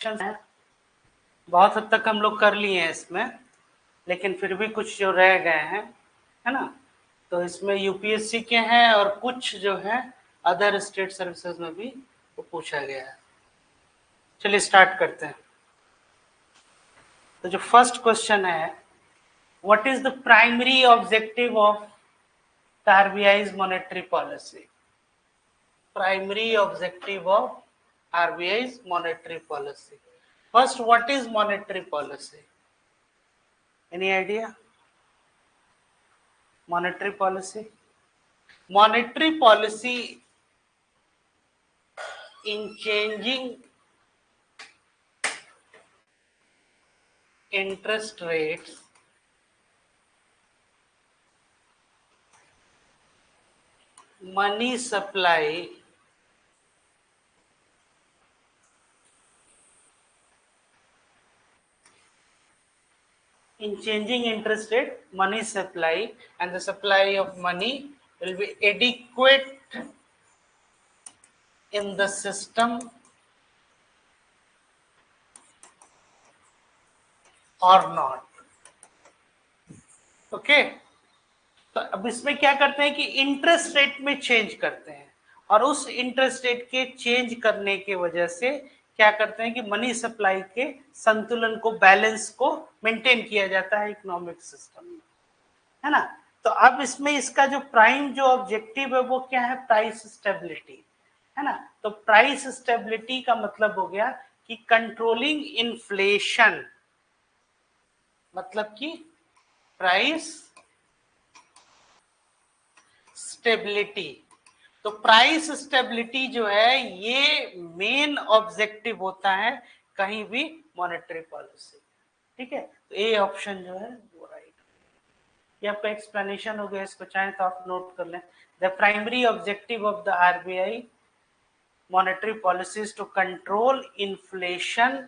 है, बहुत हद तक हम लोग कर लिए हैं इसमें, लेकिन फिर भी कुछ जो रह गए हैं, है ना। तो इसमें यूपीएससी के हैं और कुछ जो है अदर स्टेट सर्विसेज में भी वो पूछा गया है। चलिए स्टार्ट करते हैं। तो जो फर्स्ट क्वेश्चन है, what is the primary objective of the RBI's monetary policy? Primary objective of RBI's monetary policy. First, what is monetary policy? Any idea? Monetary policy? Monetary policy in changing interest rates money supply in changing interest rate money supply, and the supply of money will be adequate in the system or not. Okay, तो अब इसमें क्या करते हैं कि interest rate में change करते हैं, और उस इंटरेस्ट रेट के चेंज करने की वजह से क्या करते हैं कि मनी सप्लाई के संतुलन को, बैलेंस को मेंटेन किया जाता है इकोनॉमिक सिस्टम में, है ना। तो अब इसमें इसका जो प्राइम जो ऑब्जेक्टिव है वो क्या है? प्राइस स्टेबिलिटी, है ना। तो प्राइस स्टेबिलिटी का मतलब हो गया कि कंट्रोलिंग इन्फ्लेशन, मतलब कि प्राइस स्टेबिलिटी। तो प्राइस स्टेबिलिटी जो है ये मेन ऑब्जेक्टिव होता है कहीं भी मॉनेटरी पॉलिसी, ठीक है। तो ए ऑप्शन जो है वो राइट। ये आपका एक्सप्लेनेशन हो गया, इसको चाहे तो आप नोट कर लें। The primary objective of the RBI monetary policy is to control inflation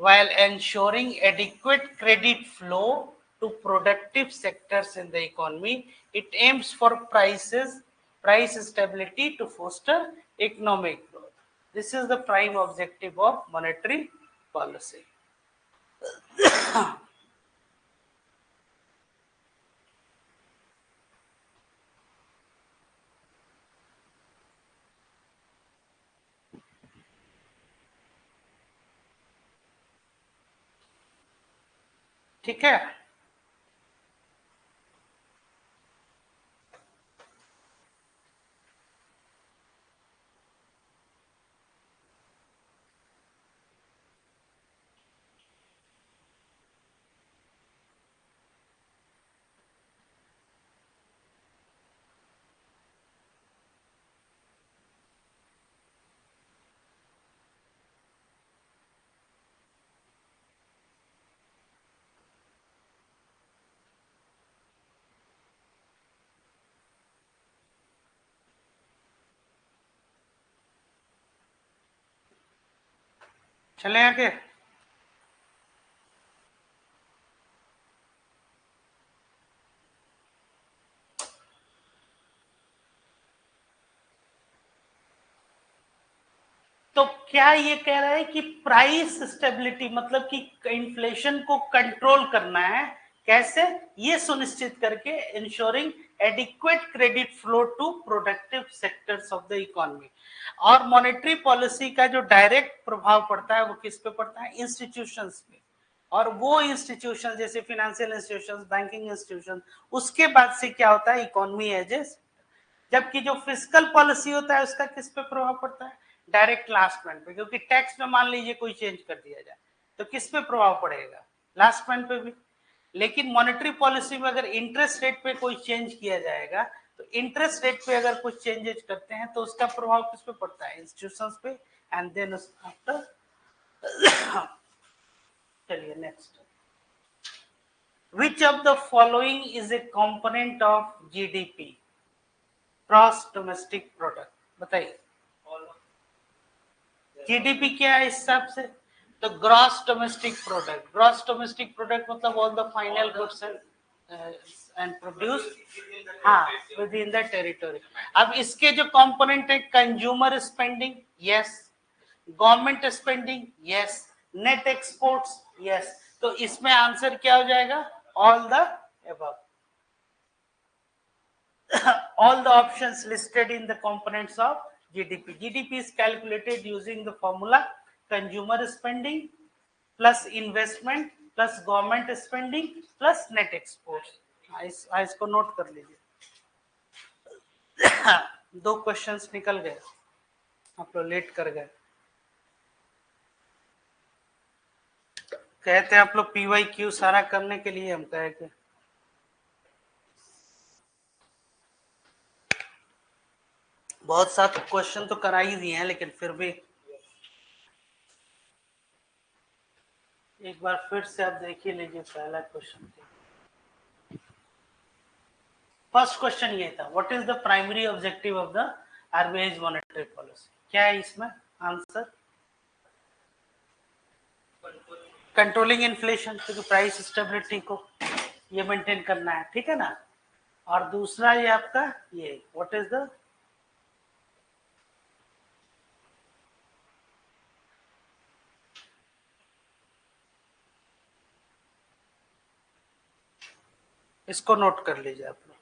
while ensuring adequate credit flow to productive sectors in the economy. It aims for price stability to foster economic growth. This is the prime objective of monetary policy. ठीक है, चले आगे। तो क्या ये कह रहा है कि प्राइस स्टेबिलिटी मतलब कि इन्फ्लेशन को कंट्रोल करना है, कैसे? ये सुनिश्चित करके ensuring adequate credit flow to productive sectors of the economy. और मॉनेटरी पॉलिसी का जो डायरेक्ट प्रभाव पड़ता है वो किस पे पड़ता है? इंस्टीट्यूशंस पे। और वो इंस्टीट्यूशन जैसे फाइनेंशियल इंस्टीट्यूशंस, बैंकिंग इंस्टीट्यूशन, उसके बाद से क्या होता है? Economy as a. जबकि जो फिस्कल पॉलिसी होता है उसका किस पे प्रभाव पड़ता है? डायरेक्ट लास्ट मैन पे, क्योंकि टैक्स में मान लीजिए कोई चेंज कर दिया जाए तो किस पे प्रभाव पड़ेगा? लास्ट मैन पे भी। लेकिन मॉनेटरी पॉलिसी में अगर इंटरेस्ट रेट पे कोई चेंज किया जाएगा तो इंटरेस्ट रेट पे अगर कुछ चेंजेस करते हैं तो उसका प्रभाव किस पे पड़ता है? इंस्टीट्यूशंस पे। एंड देन आफ्टर चलिए next. Which of the following is a component of GDP? Gross domestic product, बताइए। जीडीपी क्या है इस हिसाब से? तो gross domestic product, gross domestic product मतलब all the final goods and produce, हाँ, विद इन द टेरिटरी। अब इसके जो कंपोनेंट है, consumer spending, yes, government spending, yes, net exports, yes. तो इसमें आंसर क्या हो जाएगा? All the above. All the options listed in the components of GDP. GDP is calculated using the formula consumer spending plus investment plus government spending plus net exports. इसको note कर लीजिए। दो questions निकल गए, आप लोग लेट कर गए। कहते हैं आप लोग PYQ सारा करने के लिए, हम कहे कि बहुत सारे क्वेश्चन तो करा ही दिए हैं, लेकिन फिर भी एक बार फिर से आप देख ही लीजिए पहला क्वेश्चन। फर्स्ट क्वेश्चन ये था, what is the primary objective of the RBI monetary policy? क्या है इसमें आंसर? कंट्रोलिंग इन्फ्लेशन, क्योंकि प्राइस स्टेबिलिटी को ये मेंटेन करना है, ठीक है ना। और दूसरा ये आपका ये व्हाट इज द इसको नोट कर लीजिए आप लोग।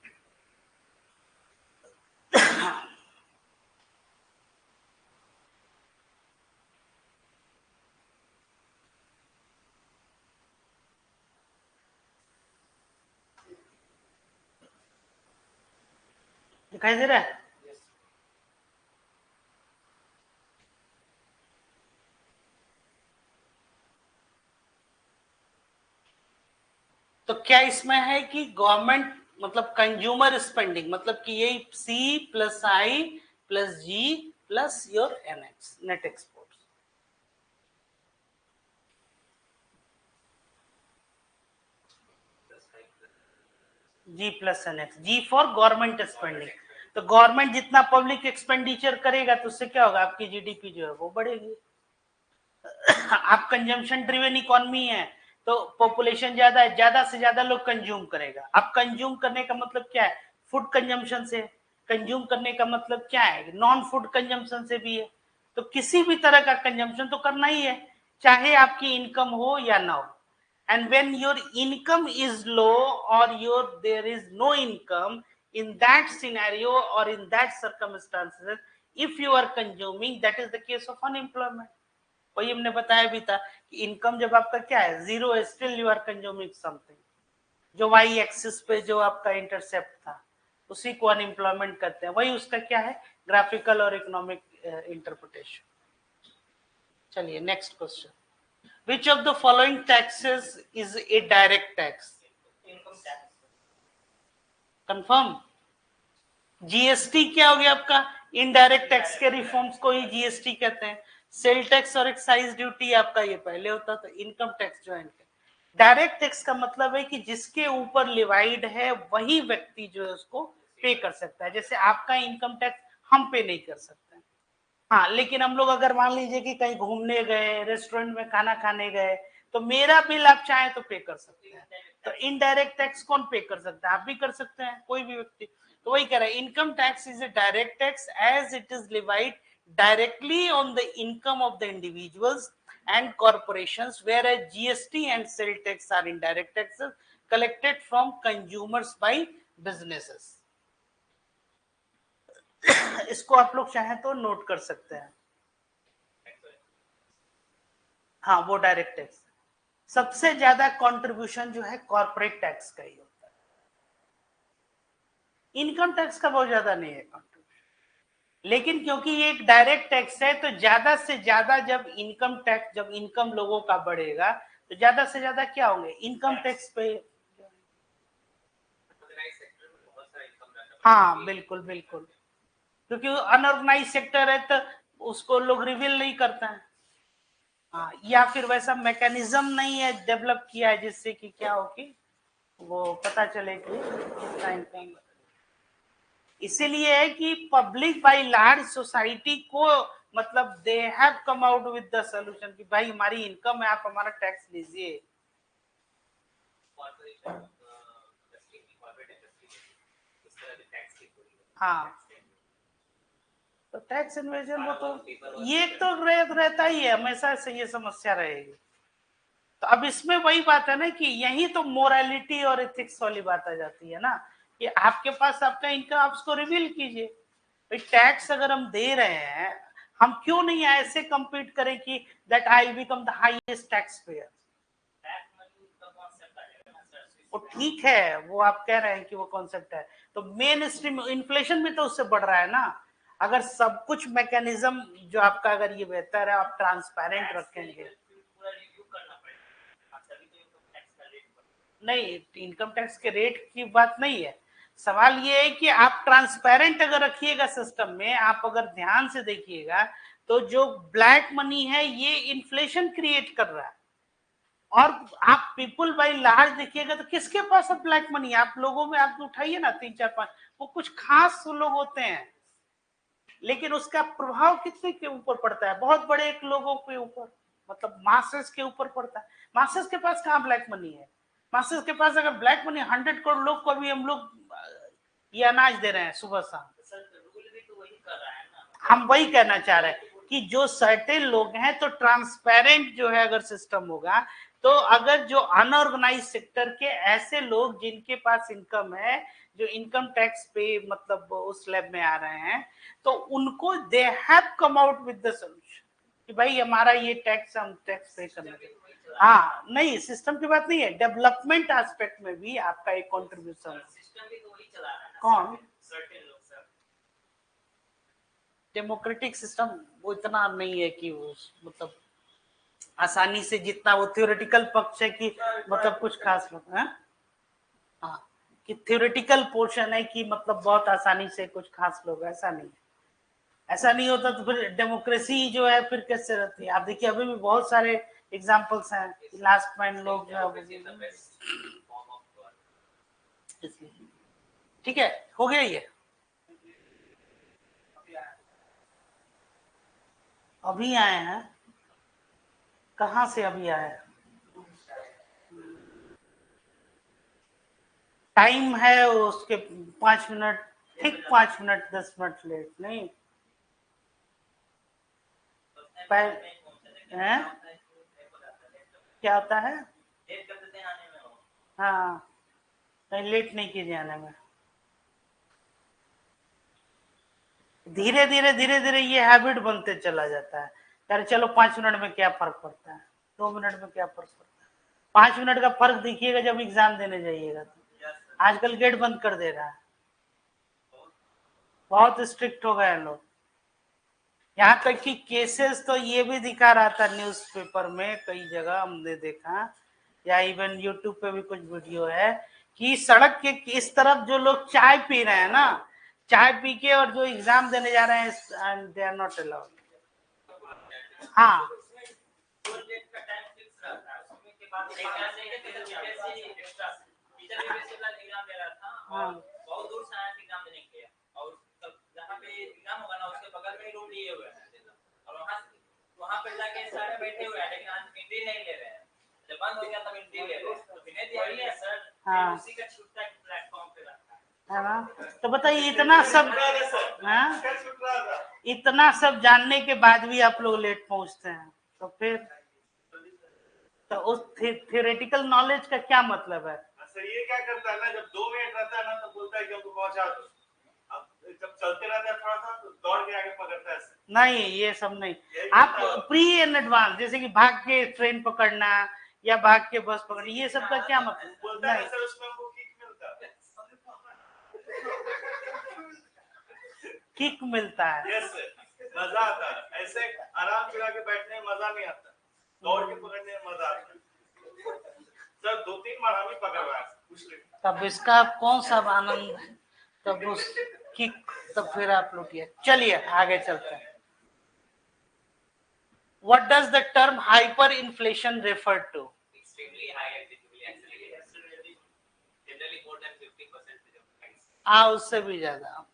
दिखाई दे रहा है? तो क्या इसमें है कि गवर्नमेंट मतलब कंज्यूमर स्पेंडिंग, मतलब कि यही C plus I plus G plus your NX net export, G plus NX, G for government spending. तो गवर्नमेंट जितना पब्लिक एक्सपेंडिचर करेगा तो उससे क्या होगा, आपकी जीडीपी जो है वो बढ़ेगी। आप कंजम्पशन ड्रिवन इकोनॉमी है, तो पॉपुलेशन ज्यादा है, ज्यादा से ज्यादा लोग कंज्यूम करेगा। अब कंज्यूम करने का मतलब क्या है? फूड कंजम्पशन से। कंज्यूम करने का मतलब क्या है? नॉन फूड कंजम्पशन से भी है। तो किसी भी तरह का कंजम्पशन तो करना ही है, चाहे आपकी इनकम हो या ना हो। And when your income is low or there is no income, in that scenario or in that circumstances, if you are consuming, that is the case of unemployment. वही हमने बताया भी था कि इनकम जब आपका क्या है, जीरो है, still you are consuming something. जो वाई एक्सिस पे जो आपका इंटरसेप्ट था उसी को अनएम्प्लॉयमेंट करते हैं। वही उसका क्या है, ग्राफिकल और इकोनॉमिक इंटरप्रिटेशन। चलिए next question, which of the following taxes is a direct tax? Confirm. GST क्या हो गया आपका? इनडायरेक्ट टैक्स के रिफॉर्म्स को ही जीएसटी कहते हैं। सेल टैक्स और एक्साइज ड्यूटी आपका ये पहले होता था, इनकम टैक्स जो है। डायरेक्ट टैक्स का मतलब है कि जिसके ऊपर लिवाइड है वही व्यक्ति जो है उसको पे कर सकता है। जैसे आपका इनकम टैक्स हम पे नहीं कर सकते। हाँ, लेकिन हम लोग अगर मान लीजिए कि कहीं घूमने गए, रेस्टोरेंट में खाना खाने गए, तो मेरा बिल आप चाहें तो पे कर सकते हैं। तो इनडायरेक्ट टैक्स कौन पे कर सकता है? आप भी कर सकते हैं, कोई भी व्यक्ति। तो वही कह रहा है, income tax is a direct tax as it is levied directly on the income of the individuals and corporations, whereas GST and sale tax are indirect taxes collected from consumers by businesses. इसको आप लोग चाहें तो note कर सकते हैं। हाँ, वो डायरेक्ट टैक्स। सबसे ज्यादा कंट्रीब्यूशन जो है कॉर्पोरेट टैक्स का ही होता है, इनकम टैक्स का बहुत ज्यादा नहीं है कंट्रीब्यूशन। लेकिन क्योंकि ये एक डायरेक्ट टैक्स है, तो ज्यादा से ज्यादा जब इनकम टैक्स, जब इनकम लोगों का बढ़ेगा तो ज्यादा से ज्यादा क्या होंगे, इनकम टैक्स पे। हाँ बिल्कुल बिल्कुल, क्योंकि अनऑर्गेनाइज सेक्टर है तो उसको लोग रिवील नहीं करते हैं। हाँ, या फिर वैसा मैकेनिज्म नहीं है डेवलप किया है जिससे कि क्या हो कि वो पता चले कि कितना इनकम। इसीलिए है कि पब्लिक बाय लार्ज सोसाइटी को मतलब they have come out with the solution कि भाई हमारी इनकम है, आप हमारा टैक्स लीजिए। हाँ, तो टैक्स इन्वेजन वो तो ये तो रहता ही है, हमेशा से ये समस्या रहेगी। तो अब इसमें वही बात है ना कि यही तो मोरालिटी और एथिक्स वाली बात आ जाती है ना, कि आपके पास आपका इनकम, आप उसको रिवील कीजिए। भाई टैक्स अगर हम दे रहे हैं, हम क्यों नहीं ऐसे compete करें कि that I will become the highest tax payer. वो ठीक है, वो आप कह रहे हैं कि वो कॉन्सेप्ट है, तो मेन स्ट्रीम इन्फ्लेशन भी तो उससे बढ़ रहा है ना। अगर सब कुछ मैकेनिज्म जो आपका, अगर ये बेहतर है, आप ट्रांसपेरेंट रखेंगे। नहीं, इनकम टैक्स के रेट की बात नहीं है, सवाल ये है कि आप ट्रांसपेरेंट अगर रखिएगा सिस्टम में, आप अगर ध्यान से देखिएगा तो जो ब्लैक मनी है ये इन्फ्लेशन क्रिएट कर रहा है। और आप पीपल बाई लार्ज देखिएगा तो किसके पास अब ब्लैक मनी, आप लोगों में आप उठाइए ना 3 4 5, वो कुछ खास लोग होते हैं, लेकिन उसका प्रभाव कितने के ऊपर पड़ता है, बहुत बड़े एक लोगों के ऊपर, मतलब मासेस के ऊपर पड़ता है। मासेस के पास कहाँ ब्लैक मनी है, मासेस के पास अगर ब्लैक मनी 100 करोड़ लोग को अभी हम लोग ये अनाज दे रहे हैं सुबह शाम। हम वही कहना चाह रहे हैं कि जो सर्टेन लोग हैं, तो ट्रांसपेरेंट जो है अगर सिस्टम होगा, तो अगर जो अनऑर्गेनाइज सेक्टर के ऐसे लोग जिनके पास इनकम है, जो इनकम टैक्स पे मतलब उस स्लैब में आ रहे हैं, तो उनको they have come out with the solution कि भाई हमारा ये टैक्स, हम टैक्स पे करना चाहिए। हाँ, नहीं सिस्टम की बात नहीं है, डेवलपमेंट एस्पेक्ट में भी आपका एक कॉन्ट्रीब्यूशन। कौन? डेमोक्रेटिक सिस्टम वो इतना नहीं है कि वो मतलब आसानी से, जितना वो थ्योरेटिकल पक्ष है कि मतलब कुछ खास लोग हैं, हाँ, कि थ्योरेटिकल पोर्शन है कि मतलब बहुत आसानी से कुछ खास लोग, ऐसा नहीं, ऐसा नहीं होता तो फिर डेमोक्रेसी जो है फिर कैसे रहती है। आप देखिए अभी भी बहुत सारे एग्जांपल्स हैं, लास्ट मैन लोग जो है, ठीक है, हो गया ये, अभी आए हैं, कहाँ से अभी आए हैं? टाइम है उसके 5 मिनट, ठीक 5 मिनट 10 मिनट लेट नहीं है। क्या होता है? हाँ, नहीं लेट नहीं किए जाने में, धीरे धीरे ये हैबिट बनते चला जाता है। यार चलो 5 मिनट में क्या फर्क पड़ता है, 2 मिनट में क्या फर्क पड़ता है, 5 मिनट का फर्क दिखिएगा जब एग्जाम देने जाइएगा तो। आजकल गेट बंद कर दे रहा है, बहुत स्ट्रिक्ट हो गए लोग। यहाँ तक कि केसेस तो ये भी दिखा रहा था न्यूज़पेपर में, कई जगह हमने देखा, या इवन यूट्यूब पे भी कुछ वीडियो है कि सड़क के इस तरफ जो लोग चाय पी रहे हैं ना, चाय पी के और जो एग्जाम देने जा रहे हैं, and they are not allowed. हाँ, हाँ, बहुत दूर से आया एग्जाम देने के लिए, और जहाँ पे एग्जाम होगा ना उसके बगल में रूम लिए हुए हैं, और वहाँ पे जाके सारे बैठे हुए हैं, लेकिन आज एंट्री नहीं ले रहे हैं। जब बंद हो गया तब एंट्री ले रहे हैं, तो बिना दिहाड़ी है सर। हाँ, उसी का छूटता है प्लेटफॉर्म पे रखा है ना। तो बताइए इतना सब, हाँ, इतना सब जानने के बाद भी आप लोग लेट पहुंचते हैं, तो फिर तो उस थियोरेटिकल नॉलेज का क्या मतलब है? सर ये क्या करता है ना, जब 2 मिनट रहता है ना तो बोलता है कि हमको पहुंचा दो, अब जब चलते रहता है थोड़ा सा तो दौड़ के आगे पकड़ता है। नहीं, ये सब नहीं, आप प्री इन एडवांस, जैसे कि भाग के ट्रेन पकड़ना या भाग के बस पकड़ना, ये सब का क्या मतलब? बोलता है सर उसमें हमको किक मिलता है, किक मिलता है, यस सर, मजा आता है, ऐसे आराम चुरा के बैठने में मजा नहीं आता, दौड़ के पकड़ने में मजा आता है। सर 2-3 बार हमें पकड़ा है, तब इसका कौन सा आनंद, तब उस किक, तब फिर आप लुटिए। चलिए आगे चलते हैं। What does the term hyperinflation refer to? Extremely high, generally more than 50%. उससे भी ज्यादा,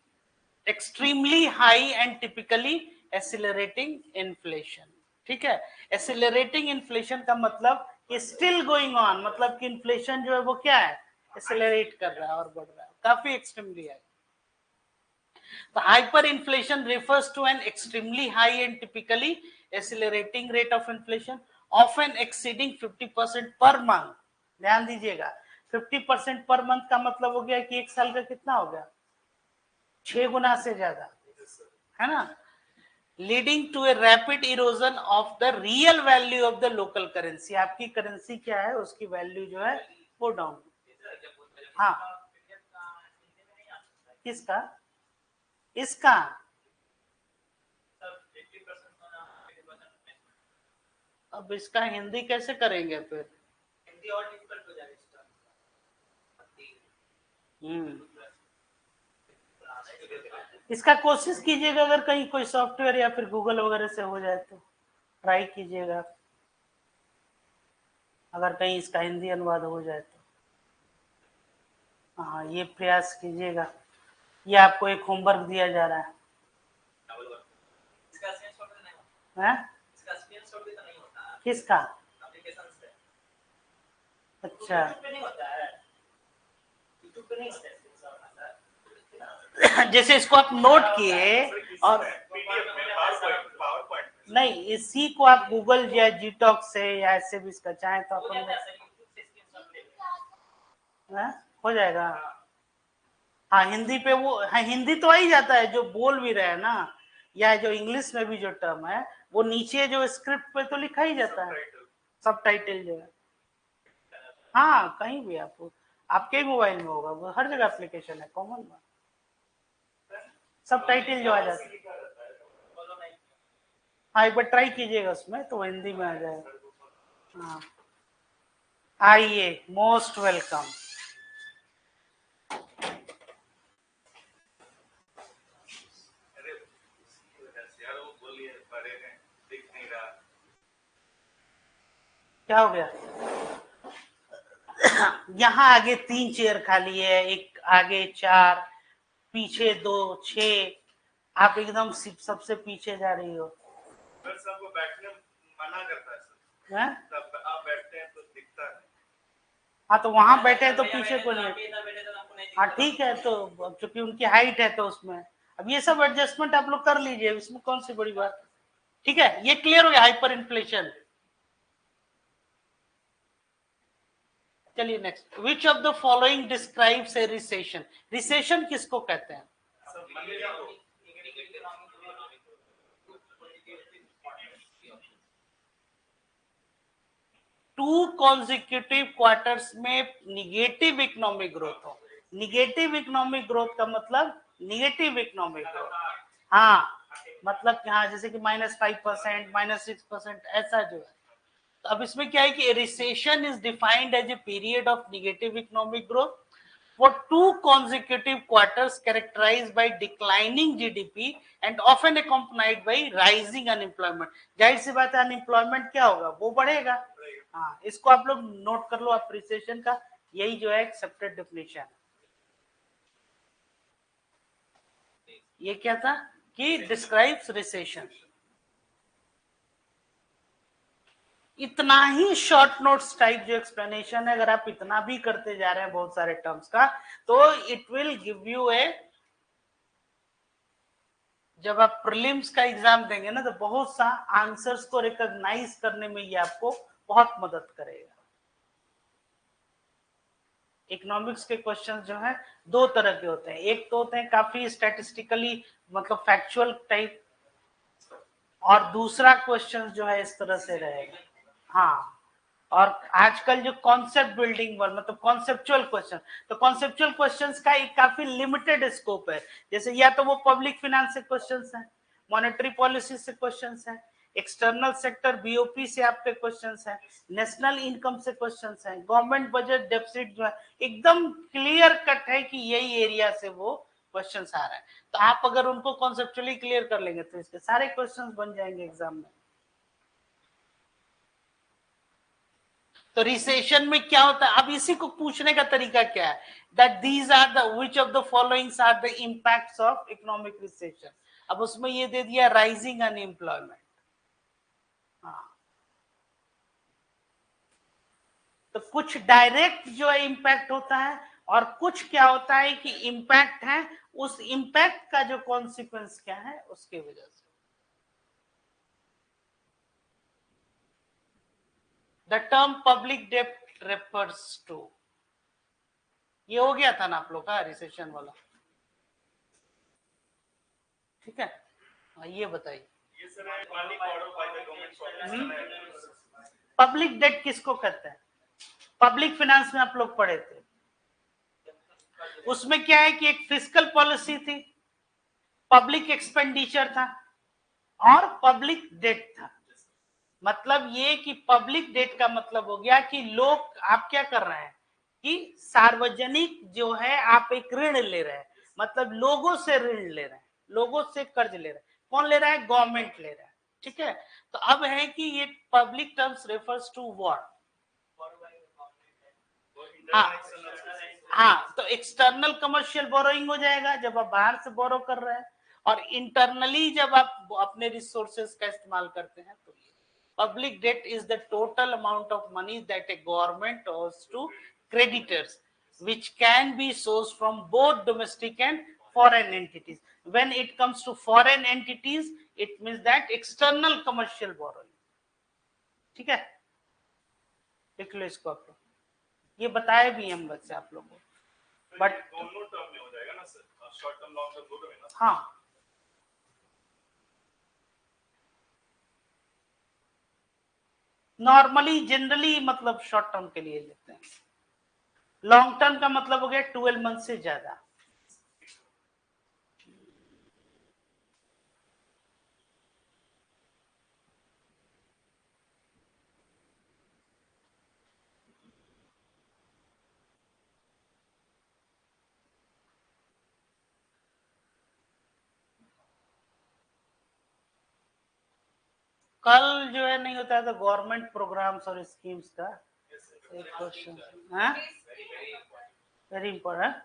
extremely high and typically accelerating inflation. ठीक है, एक्सिलरेटिंग इन्फ्लेशन का मतलब कि स्टिल गोइंग ऑन, मतलब कि इन्फ्लेशन जो है वो क्या है, एक्सिलरेट कर रहा है और बढ़ रहा है, काफी एक्सट्रीमली है। तो hyper inflation refers to an extremely high and typically accelerating rate of inflation often exceeding 50% per month. ध्यान दीजिएगा, 50% पर मंथ का मतलब हो गया कि एक साल का कितना हो गया, 6 गुना से ज्यादा, है ना। Leading to a rapid erosion of the real value of the local currency. आपकी करेंसी क्या है, उसकी वैल्यू जो है वो डाउन। हाँ, किसका, इसका अब इसका हिंदी कैसे करेंगे फिर, हिंदी और डिफिकल्ट हो जाएगा। इसका कोशिश कीजिएगा, अगर कहीं कोई सॉफ्टवेयर या फिर गूगल वगैरह से हो जाए तो ट्राई कीजिएगा, अगर कहीं इसका हिंदी अनुवाद हो जाए तो। हाँ, ये प्रयास कीजिएगा, ये आपको एक होमवर्क दिया जा रहा है। किसका, अच्छा जैसे इसको आप नोट किए और नहीं, इसी को आप गूगल या जीटॉक से या ऐसे भी इसका चाहे तो अपन हो जाएगा। हाँ, हिंदी पे वो, हाँ हिंदी तो आ ही जाता है, जो बोल भी रहे हैं ना, या जो इंग्लिश में भी जो टर्म है वो नीचे जो स्क्रिप्ट पे तो लिखा ही जाता है, सब टाइटल जो है। हाँ, कहीं भी आपको, आपके ही मोबाइल में होगा, वो हर जगह एप्लीकेशन है कॉमन में, सब टाइटल जो आ जाता है। हाँ, एक बार ट्राई कीजिएगा उसमें तो हिंदी में आ जाएगा। हाँ, आइए, मोस्ट वेलकम। क्या हो गया, यहाँ आगे 3 चेयर खाली है, एक आगे 4, पीछे 2, 6, आप एकदम सबसे पीछे जा रही हो। सबको बैठने मना करता है, तब आप बैठते हैं तो दिखता है। हाँ, तो वहां बैठे हैं तो पीछे को नहीं। हाँ ठीक है, तो चूंकि उनकी हाइट है तो उसमें अब ये सब एडजस्टमेंट आप लोग कर लीजिए, इसमें कौन सी बड़ी बात। ठीक है, ये क्लियर हो गया हाइपर इन्फ्लेशन। चलिए next, which of the following describes a recession. Recession किसको कहते हैं, टू कॉन्जिक्यूटिव क्वार्टर्स में निगेटिव इकोनॉमिक ग्रोथ हो। निगेटिव इकोनॉमिक ग्रोथ का मतलब निगेटिव इकोनॉमिक ग्रोथ, हाँ मतलब हाँ, जैसे कि -5%, -6% ऐसा जो है। तो अब इसमें क्या है कि recession is defined as a period of negative economic growth for 2 consecutive quarters characterized by declining GDP and often accompanied by rising unemployment। जाहिर सी बात है, अनएम्प्लॉयमेंट क्या होगा, वो बढ़ेगा। हाँ, इसको आप लोग नोट कर लो, अप्रिसिएशन का यही जो है एक्सेप्टेड डेफिनेशन। ये क्या था कि डिस्क्राइब्स रिसेशन। इतना ही शॉर्ट नोट्स टाइप जो एक्सप्लेनेशन है, अगर आप इतना भी करते जा रहे हैं बहुत सारे टर्म्स का, तो it will give U A, जब आप प्रीलिम्स का एग्जाम देंगे ना तो बहुत सा आंसर्स को रिकॉग्नाइज करने में ये आपको बहुत मदद करेगा। इकोनॉमिक्स के क्वेश्चंस जो है 2 तरह के होते हैं, एक तो होते हैं काफी स्टैटिस्टिकली मतलब फैक्चुअल टाइप, और दूसरा क्वेश्चन जो है इस तरह से रहेगा। हाँ, और आजकल जो कॉन्सेप्ट बिल्डिंग वर्ड मतलब कॉन्सेप्चुअल क्वेश्चन, तो कॉन्सेप्चुअल क्वेश्चंस का एक काफी लिमिटेड स्कोप है, जैसे या तो वो पब्लिक फाइनेंस से क्वेश्चंस हैं, मॉनेटरी पॉलिसी से क्वेश्चंस हैं, एक्सटर्नल सेक्टर बीओपी से आपके क्वेश्चंस हैं, नेशनल इनकम से क्वेश्चंस हैं, गवर्नमेंट बजट डेफिसिट जो है एकदम क्लियर कट है कि यही एरिया से वो क्वेश्चंस आ रहा है। तो आप अगर उनको कॉन्सेप्चुअली क्लियर कर लेंगे तो इसके सारे क्वेश्चंस बन जाएंगे एग्जाम में। तो रिसेशन में क्या होता है, अब इसी को पूछने का तरीका क्या है, that these are the which of the followings are the impacts of economic recession. अब उसमें ये दे दिया राइजिंग अनएम्प्लॉयमेंट। हाँ, तो कुछ डायरेक्ट जो है इंपैक्ट होता है और कुछ क्या होता है कि इम्पैक्ट है, उस इम्पैक्ट का जो कॉन्सिक्वेंस क्या है उसके वजह से। द टर्म पब्लिक डेब्ट रेफर्स टू, ये हो गया था ना आप लोग का रिसेशन वाला, ठीक है। ये बताइए पब्लिक डेट किसको कहते हैं? पब्लिक फाइनेंस में आप लोग पढ़े थे, उसमें क्या है कि एक फिस्कल पॉलिसी थी, पब्लिक एक्सपेंडिचर था और पब्लिक डेट था। मतलब ये कि पब्लिक डेट का मतलब हो गया कि लोग, आप क्या कर रहे हैं कि सार्वजनिक जो है आप एक ऋण ले रहे हैं, मतलब लोगों से ऋण ले रहे हैं, लोगों से कर्ज ले रहे हैं। कौन ले रहा है? गवर्नमेंट ले रहा है, ठीक है। तो अब है कि ये public terms refers to what? हाँ, तो एक्सटर्नल कमर्शियल बोरोइंग हो जाएगा जब आप बाहर से बोरो कर रहे हैं, और इंटरनली जब आप अपने रिसोर्सेज का इस्तेमाल करते हैं तो public debt is the total amount of money that a government owes to creditors, which can be sourced from both domestic and foreign entities. When it comes to foreign entities, it means that external commercial borrowing. ठीक है, लिख लो इसको आप लोग, ये बताए भी हम बच्चे आप लोगों को, बट दोनों टर्म में हो जाएगा ना sir, short term long term दोनों में ना? हाँ, नॉर्मली जनरली मतलब शॉर्ट टर्म के लिए लेते हैं, लॉन्ग टर्म का मतलब हो गया 12 मंथ से ज्यादा। कल जो है नहीं होता है तो गवर्नमेंट प्रोग्राम्स और स्कीम्स का एक क्वेश्चन है, वेरी इंपॉर्टेंट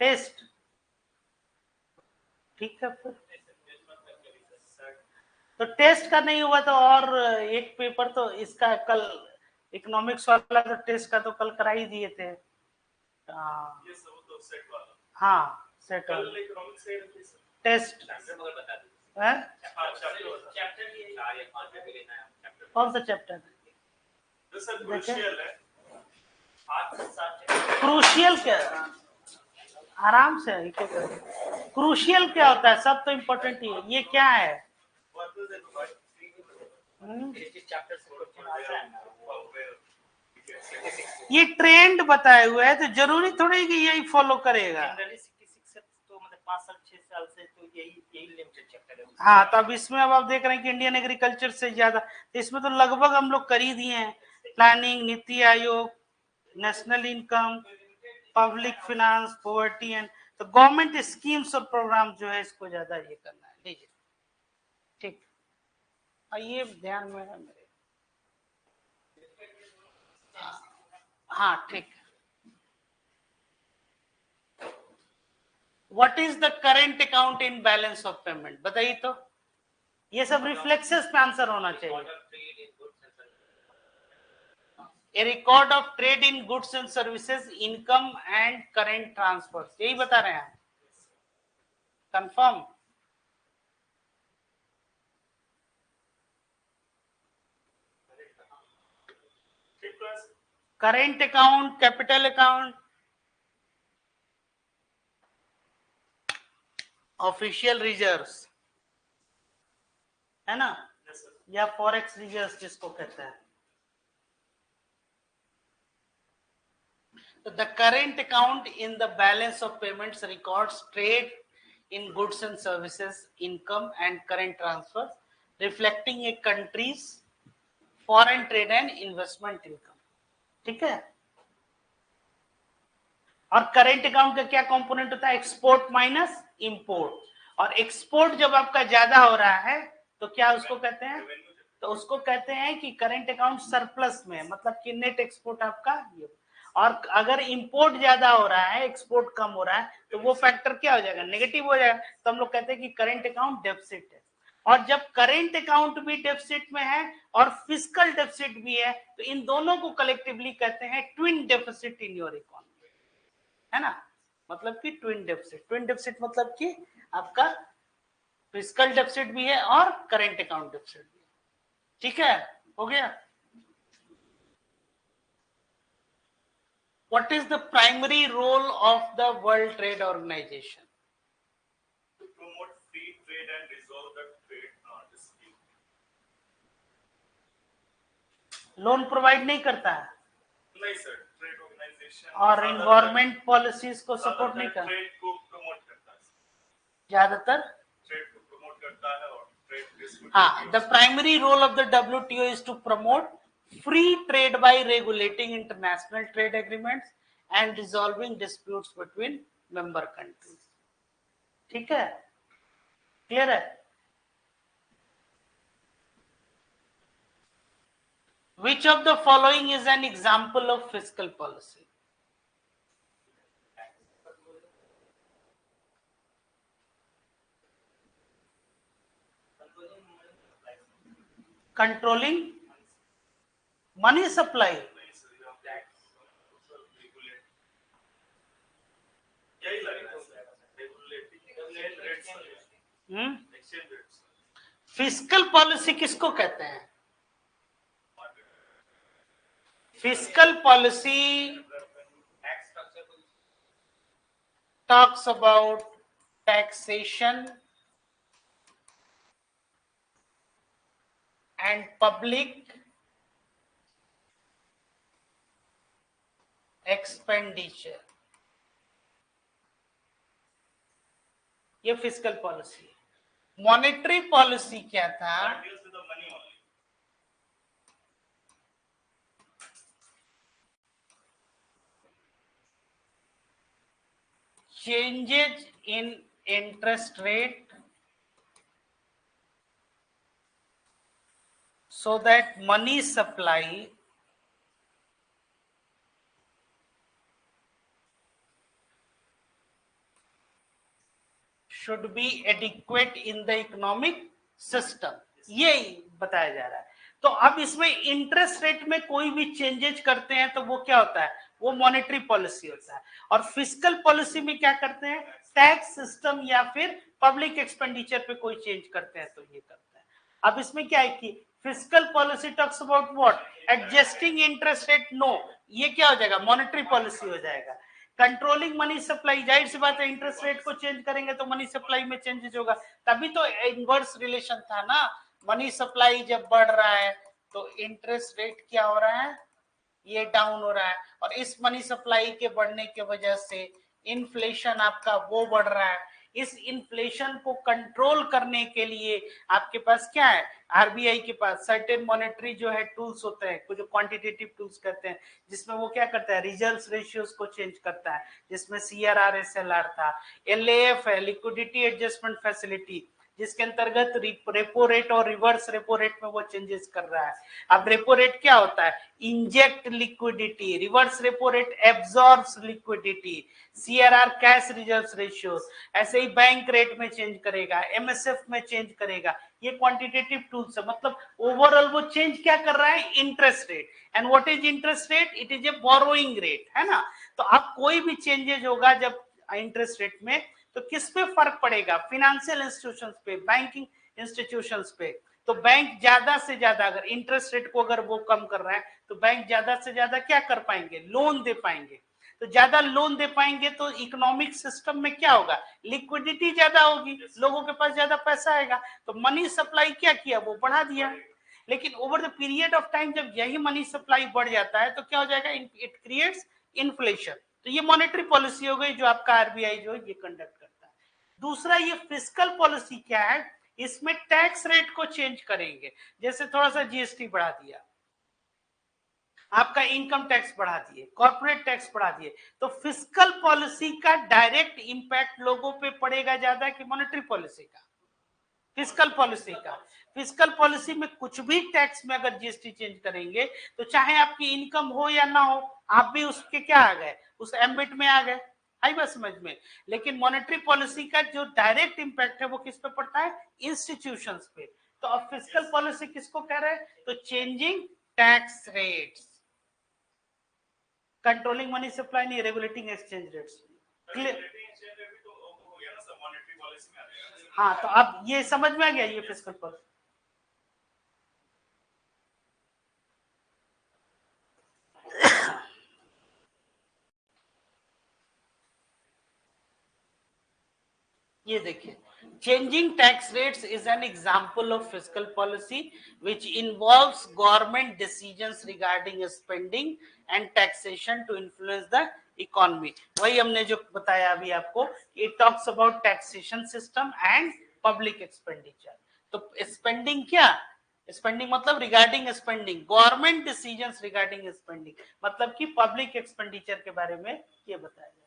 टेस्ट, ठीक है। फिर तो टेस्ट का नहीं हुआ तो और एक पेपर तो इसका कल इकोनॉमिक्स वाला तो टेस्ट का तो कल करा ही दिए थे। हाँ, सेट टेस्ट है, कौन सा चैप्टर? क्रूशियल क्या? आराम से, क्रूशियल क्या होता है? सब तो इम्पोर्टेंट ही है। ये क्या है? ये ट्रेंड बताए हुए है, तो जरूरी थोड़ी कि यही फॉलो करेगा। तो मतलब 5 साल 6 साल से तो यही लिमिटेड चैप्टर है। हाँ, तो अब इसमें अब आप देख रहे हैं कि इंडियन एग्रीकल्चर से ज्यादा, तो इसमें तो लगभग हम लोग कर ही दिए हैं। Planning, NITI Aayog, national income, public finance, poverty and, तो गवर्नमेंट स्कीम्स और प्रोग्राम जो है इसको ज्यादा ये करना है। लीजिए, ठीक, ये ध्यान में है मेरे। हाँ, ठीक। What is the current account in balance of payment? बताइए तो, ये सब रिफ्लेक्सेस पे आंसर होना चाहिए। A record of trade in goods and services, income and current transfer, यही बता रहे हैं confirm? Current account, capital account, official reserves, है ना, या फॉरेक्स रिजर्व्स जिसको कहते हैं। So the current account in the balance of payments records trade in goods and services, income and current transfers, reflecting a country's foreign trade and investment income. ठीक है। और current account का क्या component होता है? एक्सपोर्ट माइनस इंपोर्ट, और export जब आपका ज्यादा हो रहा है तो क्या उसको कहते हैं? तो उसको कहते हैं कि करेंट अकाउंट सरप्लस में, मतलब कि नेट एक्सपोर्ट आपका ये, और अगर इंपोर्ट ज्यादा हो रहा है, एक्सपोर्ट कम हो रहा है, तो वो फैक्टर क्या हो जाएगा? नेगेटिव हो जाएगा। तो हम लोग कहते हैं कि करेंट अकाउंट डेफिसिट है। और जब करेंट अकाउंट भी डेफिसिट में है और फिस्कल डेफिसिट भी है, तो इन दोनों को कलेक्टिवली कहते हैं twin deficit in your economy. है ना, मतलब कि ट्विन डेफिसिट मतलब कि आपका फिस्कल डेफिसिट भी है और करेंट अकाउंट डेफिसिट भी है। ठीक है, हो गया। What is the primary role of the World Trade Organization? To promote free trade and resolve the trade dispute. Loan provide नहीं करता है? नहीं सर, ट्रेड ऑर्गेनाइजेशन और इन्वायरमेंट पॉलिसीज को सपोर्ट नहीं करता? ट्रेड को प्रमोट करता है, ज्यादातर ट्रेड को प्रमोट करता है और ट्रेड डिस्प्यूट। हाँ, the primary role of the WTO is to promote free trade by regulating international trade agreements and resolving disputes between member countries. ठीक है, क्लियर है? Which of the following is an example of fiscal policy? Controlling money supply. Fiscal policy किसको कहते हैं? Fiscal policy talks about taxation and public expenditure. ये fiscal policy. Monetary policy क्या था? changes in interest rate so that money supply should be adequate in the economic system, ये बताया जा रहा है। तो अब इसमें इंटरेस्ट रेट में कोई भी चेंजेस करते हैं तो वो क्या होता है? वो मॉनेटरी पॉलिसी होता है। और फिस्कल पॉलिसी में क्या करते हैं? टैक्स सिस्टम या फिर पब्लिक एक्सपेंडिचर पे कोई चेंज करते हैं तो ये करते हैं। अब इसमें क्या है कि fiscal policy talks about what? Adjusting interest rate. No, ये क्या हो जाएगा? मॉनेटरी पॉलिसी हो जाएगा। कंट्रोलिंग मनी सप्लाई, जाहिर सी बात है इंटरेस्ट रेट को चेंज करेंगे तो मनी सप्लाई में चेंजेस होगा, तभी तो इनवर्स रिलेशन था ना। मनी सप्लाई जब बढ़ रहा है तो इंटरेस्ट रेट क्या हो रहा है? ये डाउन हो रहा है। और इस मनी सप्लाई के बढ़ने की वजह से इन्फ्लेशन आपका वो बढ़ रहा है। इस इन्फ्लेशन को कंट्रोल करने के लिए आपके पास क्या है? आरबीआई के पास सर्टेन मॉनेटरी जो है टूल्स होते हैं, जो क्वांटिटेटिव टूल्स कहते हैं, जिसमें वो क्या करता है? रिजर्व रेशियोज को चेंज करता है, जिसमें सीआरआर एसएलआर था। एलएएफ है, लिक्विडिटी एडजस्टमेंट फैसिलिटी, जिसके अंतर्गत रेपो रेट और रिवर्स रेपो रेट में वो चेंजेस कर रहा है। अब रेपो रेट क्या होता है? Inject liquidity, reverse repo rate absorbs liquidity, CRR cash reserve ratio. ऐसे ही बैंक रेट में चेंज करेगा, एमएसएफ में चेंज करेगा। ये क्वांटिटेटिव टूल्स है, मतलब ओवरऑल वो चेंज क्या कर रहा है? Interest rate. And what is interest rate? It is a borrowing rate, है ना। तो अब कोई भी चेंजेस होगा जब इंटरेस्ट रेट में, तो किस पे फर्क पड़ेगा? फाइनेंशियल इंस्टीट्यूशंस पे, बैंकिंग इंस्टीट्यूशंस पे। तो बैंक ज्यादा से ज्यादा अगर इंटरेस्ट रेट को अगर वो कम कर रहा है तो बैंक ज्यादा से ज्यादा क्या कर पाएंगे? लोन दे पाएंगे। तो ज्यादा लोन दे पाएंगे तो इकोनॉमिक सिस्टम में क्या होगा? लिक्विडिटी ज्यादा होगी, लोगों के पास ज्यादा पैसा आएगा। तो मनी सप्लाई क्या किया? वो बढ़ा दिया। लेकिन over the period of time जब यही मनी सप्लाई बढ़ जाता है तो क्या हो जाएगा? It creates inflation. तो ये मॉनेटरी पॉलिसी हो गई जो आपका आरबीआई जो ये कंडक्ट करता है। दूसरा, ये फिस्कल पॉलिसी क्या है? इसमें टैक्स रेट को चेंज करेंगे। जैसे थोड़ा सा जीएसटी बढ़ा दिया, आपका इनकम टैक्स बढ़ा दिए, कॉर्पोरेट टैक्स बढ़ा दिए, तो फिस्कल पॉलिसी का डायरेक्ट इंपैक्ट लोगों पे पड़ेगा ज्यादा कि मॉनेटरी पॉलिसी का? फिस्कल पॉलिसी का। फिस्कल पॉलिसी में कुछ भी टैक्स में अगर जीएसटी चेंज करेंगे तो चाहे आपकी इनकम हो या ना हो, आप भी उसके क्या आ गए? उस एम्बिट में आ गए। आई बात समझ में? लेकिन मॉनेटरी पॉलिसी का जो डायरेक्ट इंपैक्ट है वो किस पे पड़ता है? इंस्टीट्यूशंस पे। तो अब फिस्कल पॉलिसी किसको कह रहे हैं? तो changing tax rates, controlling money supply नहीं, रेगुलेटिंग एक्सचेंज रेट्स। हाँ, तो अब ये समझ में आ गया ये फिस्कल पॉलिसी। ये देखिए, changing tax rates is an example of fiscal policy which involves government decisions regarding spending and taxation to influence the economy. वही हमने जो बताया अभी आपको, it talks about taxation system and public expenditure. तो spending क्या, स्पेंडिंग मतलब regarding spending, government decisions regarding spending मतलब कि पब्लिक एक्सपेंडिचर के बारे में ये बताया जाए।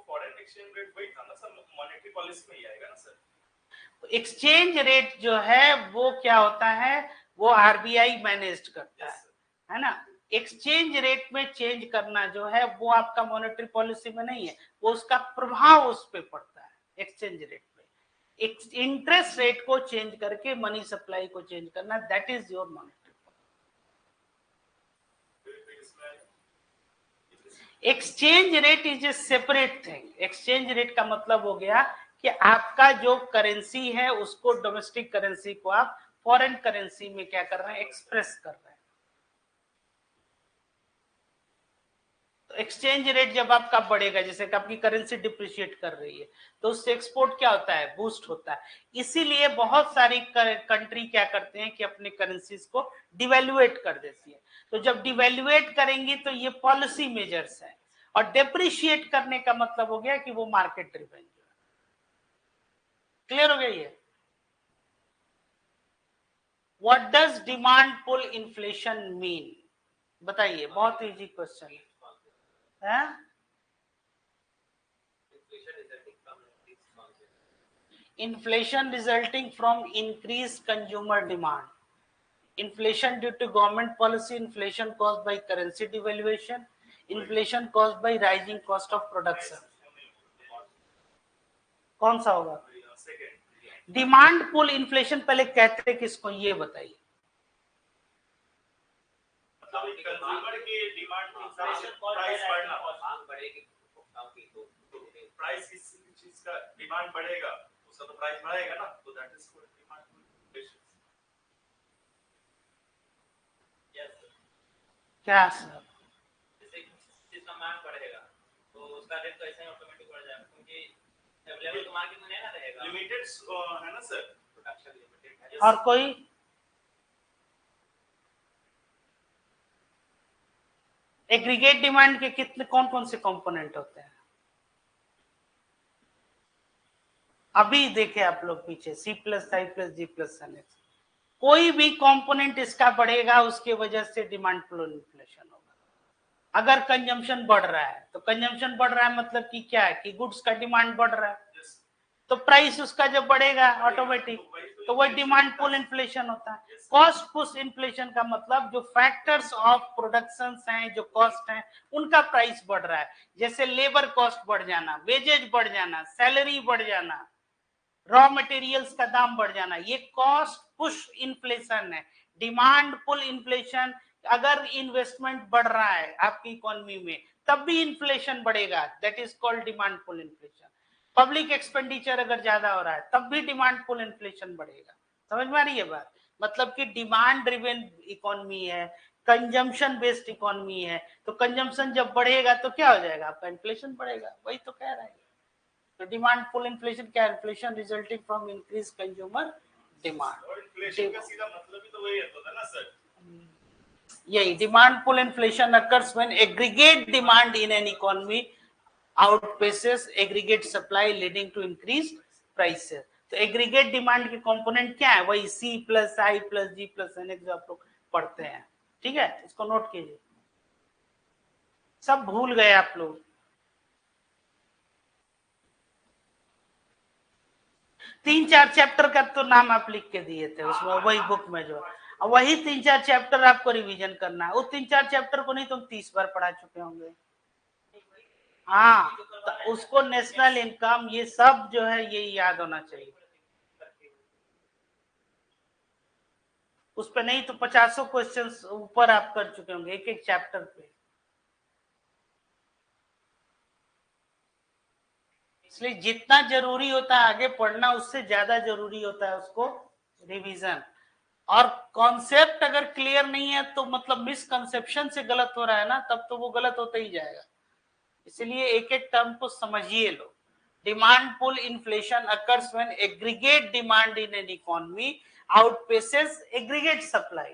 फॉरेन एक्सचेंज रेट वही था ना सर, मॉनेटरी पॉलिसी में ही आएगा ना सर। एक्सचेंज रेट जो है वो क्या होता है, वो आरबीआई मैनेज करता है ना। एक्सचेंज रेट में चेंज करना जो है वो आपका मॉनेटरी पॉलिसी में नहीं है, वो उसका प्रभाव उस पे पड़ता है एक्सचेंज रेट पे। इंटरेस्ट रेट को चेंज करके मनी सप्लाई को चेंज करना, that is your monetary. Exchange rate is a separate thing. Exchange rate का मतलब हो गया कि आपका जो करेंसी है उसको, डोमेस्टिक करेंसी को आप फॉरेन करेंसी में क्या कर रहे हैं, एक्सप्रेस कर रहे हैं। तो एक्सचेंज रेट जब आपका बढ़ेगा, जैसे कि आपकी करेंसी डिप्रिशिएट कर रही है, तो उससे एक्सपोर्ट क्या होता है, बूस्ट होता है। इसीलिए बहुत सारी कंट्री क्या करते हैं कि अपने करेंसीज को डिवेल्युएट कर देती है। तो जब डिवेल्युएट करेंगी तो ये पॉलिसी मेजर्स है, और डेप्रिशिएट करने का मतलब हो गया कि वो मार्केट ड्रिवन। क्लियर हो गया ये? What does demand pull inflation mean, बताइए, बहुत इजी क्वेश्चन है। Inflation resulting from increased consumer demand. Inflation due to government policy, inflation caused by currency devaluation, inflation caused by rising cost of production. कौन सा होगा? Demand pull inflation पहले कहते किसको, ये बताइए। कंज्यूमर की डिमांड प्राइस बढ़ना, प्राइस किस चीज का डिमांड बढ़ेगा उसका तो प्राइस बढ़ेगा ना, तो that is called demand pull inflation. क्या सर? जैसे चीज का मांग बढ़ेगा तो उसका रेट तो ऐसे ही ऑटोमेटिक बढ़ जाएगा, क्योंकि अवेलेबल तो मार्केट में नहीं ना रहेगा, लिमिटेड है ना सर, प्रोडक्शन लिमिटेड है। और कोई एग्रीगेट डिमांड के कितने, कौन कौन से कंपोनेंट होते हैं? अभी देखे आप लोग पीछे, सी plus I plus G plus N x, कोई भी कंपोनेंट इसका बढ़ेगा उसके वजह से डिमांड पुल इन्फ्लेशन होगा। अगर कंजम्पशन बढ़ रहा है तो कंजम्पशन बढ़ रहा है मतलब कि क्या है कि गुड्स का डिमांड बढ़ रहा है, तो प्राइस उसका जब बढ़ेगा ऑटोमेटिक, तो वही डिमांड पुल इन्फ्लेशन होता है। कॉस्ट पुश इन्फ्लेशन का मतलब जो फैक्टर्स ऑफ प्रोडक्शन हैं, जो कॉस्ट हैं, उनका प्राइस बढ़ रहा है। जैसे लेबर कॉस्ट बढ़ जाना, वेजेज बढ़ जाना, सैलरी बढ़ जाना, रॉ मटेरियल्स का दाम बढ़ जाना, ये कॉस्ट पुश इन्फ्लेशन है। डिमांड पुल इन्फ्लेशन, अगर इन्वेस्टमेंट बढ़ रहा है आपकी इकोनॉमी में तब भी इन्फ्लेशन बढ़ेगा, that is called demand pull inflation. Public expenditure अगर ज्यादा हो रहा है तब भी डिमांड पुल इन्फ्लेशन बढ़ेगा। समझ में आ रही है बात? मतलब कि डिमांड ड्रिवन इकोनॉमी है, कंजम्पशन बेस्ड इकोनॉमी है, तो कंजम्पशन जब बढ़ेगा तो क्या हो जाएगा, आपका इन्फ्लेशन बढ़ेगा। वही तो कह रहे हैं। तो डिमांड पुल इन्फ्लेशन क्या है? Inflation resulting from increase consumer demand. और इन्फ्लेशन का सीधा मतलब ही तो वही होता है ना सर। यही demand pull inflation occurs when aggregate demand in an economy outpaces aggregate supply leading to increased prices. तो एग्रीगेट डिमांड के कंपोनेंट क्या है? वही C plus I plus G plus N X जो आप लोग पढ़ते हैं। ठीक है, इसको नोट कीजिए, सब भूल गए आप लोग। तीन चार चैप्टर का तो नाम आप लिख के दिए थे उसमें, वही बुक में जो, वही तीन चार चैप्टर आपको रिवीजन करना है। वो तीन चार चैप्टर को नहीं तुम 30 बार पढ़ा चुके होंगे। हाँ, तो उसको नेशनल इनकम ये सब जो है ये याद होना चाहिए। उस पे नहीं तो 50 क्वेश्चंस ऊपर आप कर चुके होंगे एक एक चैप्टर पे। इसलिए जितना जरूरी होता है आगे पढ़ना, उससे ज्यादा जरूरी होता है उसको रिवीजन। और कॉन्सेप्ट अगर क्लियर नहीं है तो मतलब मिसकंसेप्शन से गलत हो रहा है ना, तब तो वो गलत होता ही जाएगा। इसलिए एक एक टर्म को समझिए लो। Demand pull inflation occurs when aggregate demand in an economy outpaces aggregate supply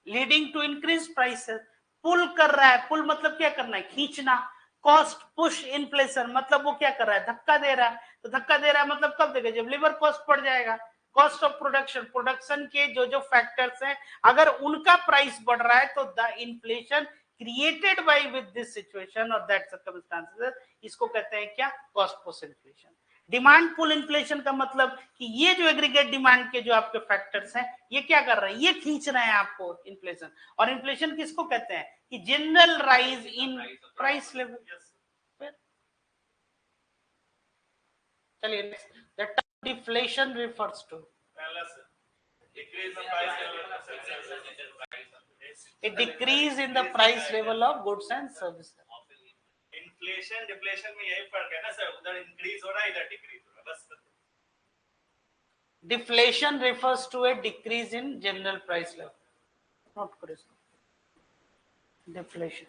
leading to increase prices. Pull कर रहा है, पुल मतलब क्या करना है, खींचना। कॉस्ट पुश इन्फ्लेशन मतलब वो क्या कर रहा है, धक्का दे रहा है। तो धक्का दे रहा है मतलब कब देगा, जब लेबर कॉस्ट बढ़ जाएगा। कॉस्ट ऑफ प्रोडक्शन, प्रोडक्शन के जो जो फैक्टर्स हैं अगर उनका प्राइस बढ़ रहा है तो the inflation created by with this situation और दैट सर्कमस्टेंसेस, इसको कहते हैं क्या, cost push inflation. Demand pull inflation का मतलब कि ये जो एग्रीगेट डिमांड के जो आपके फैक्टर्स हैं ये क्या कर रहे हैं, ये खींच रहे हैं आपको इन्फ्लेशन। और इन्फ्लेशन किसको कहते हैं कि general rise in price level. चलिए the term deflation refers to a decrease in the price level of goods and services. Inflation deflation में यही फर्क है ना सर, उधर इंक्रीज हो रहा है इधर डिक्रीज हो रहा है बस। Deflation refers to a decrease in general price level. Not correct. Deflation.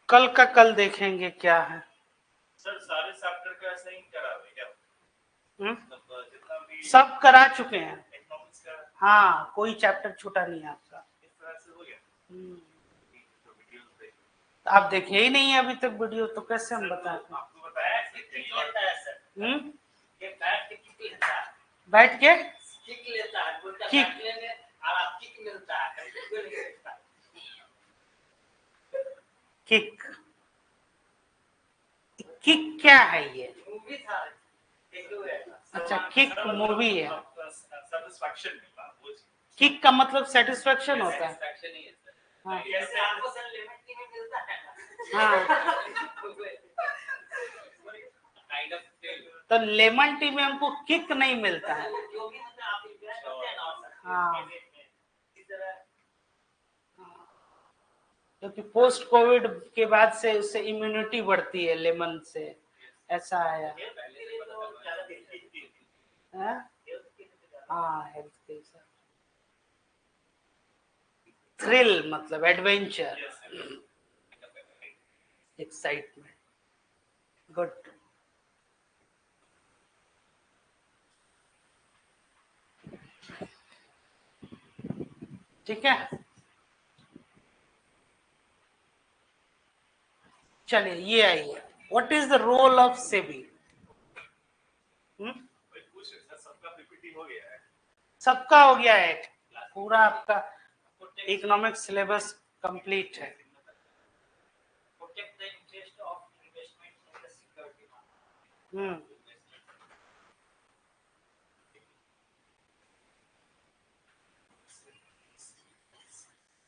कल का कल देखेंगे क्या है सर। सारे चैप्टर का ऐसा ही करा है क्या? जितना भी सब करा चुके हैं। इकोनॉमिक्स का हाँ, कोई चैप्टर छूटा नहीं है आपका। इस तरह से हो गया। तो आप देखे ही नहीं है अभी तक वीडियो, तो कैसे हम बताएं? आपको बताया किक लेता है सर। ये बैठ के किक लेता है, बैठ के किक लेता है, बोलता किक। बैठ लेने और आप किक मिलता है। किक, किक क्या है ये? मूवी था, अच्छा, किक मूवी है। सैटिस्फैक्शन मिलता है वो। किक का मतलब सेटिस्फेक्शन होता है। सैटिस्फैक्शन ही है सर। हाँ जैसे आपको सर लिमिट नहीं मिलता है हाँ, काइंड ऑफ। तो लेमन टी में हमको किक नहीं मिलता है। जो भी मतलब आप इन्वेस्ट करते हैं ना हाँ, इस तरह। क्योंकि पोस्ट कोविड के बाद से उससे इम्यूनिटी बढ़ती है लेमन से, ऐसा आया। हाँ, हेल्थ के हिसाब। थ्रिल मतलब एडवेंचर, एक्साइटमेंट। गुड। ठीक है, चलिए ये आइए, what is the role of SEBI? सबका हो गया है, पूरा आपका इकोनॉमिक सिलेबस कंप्लीट है। Protect the interest of investment in the security market.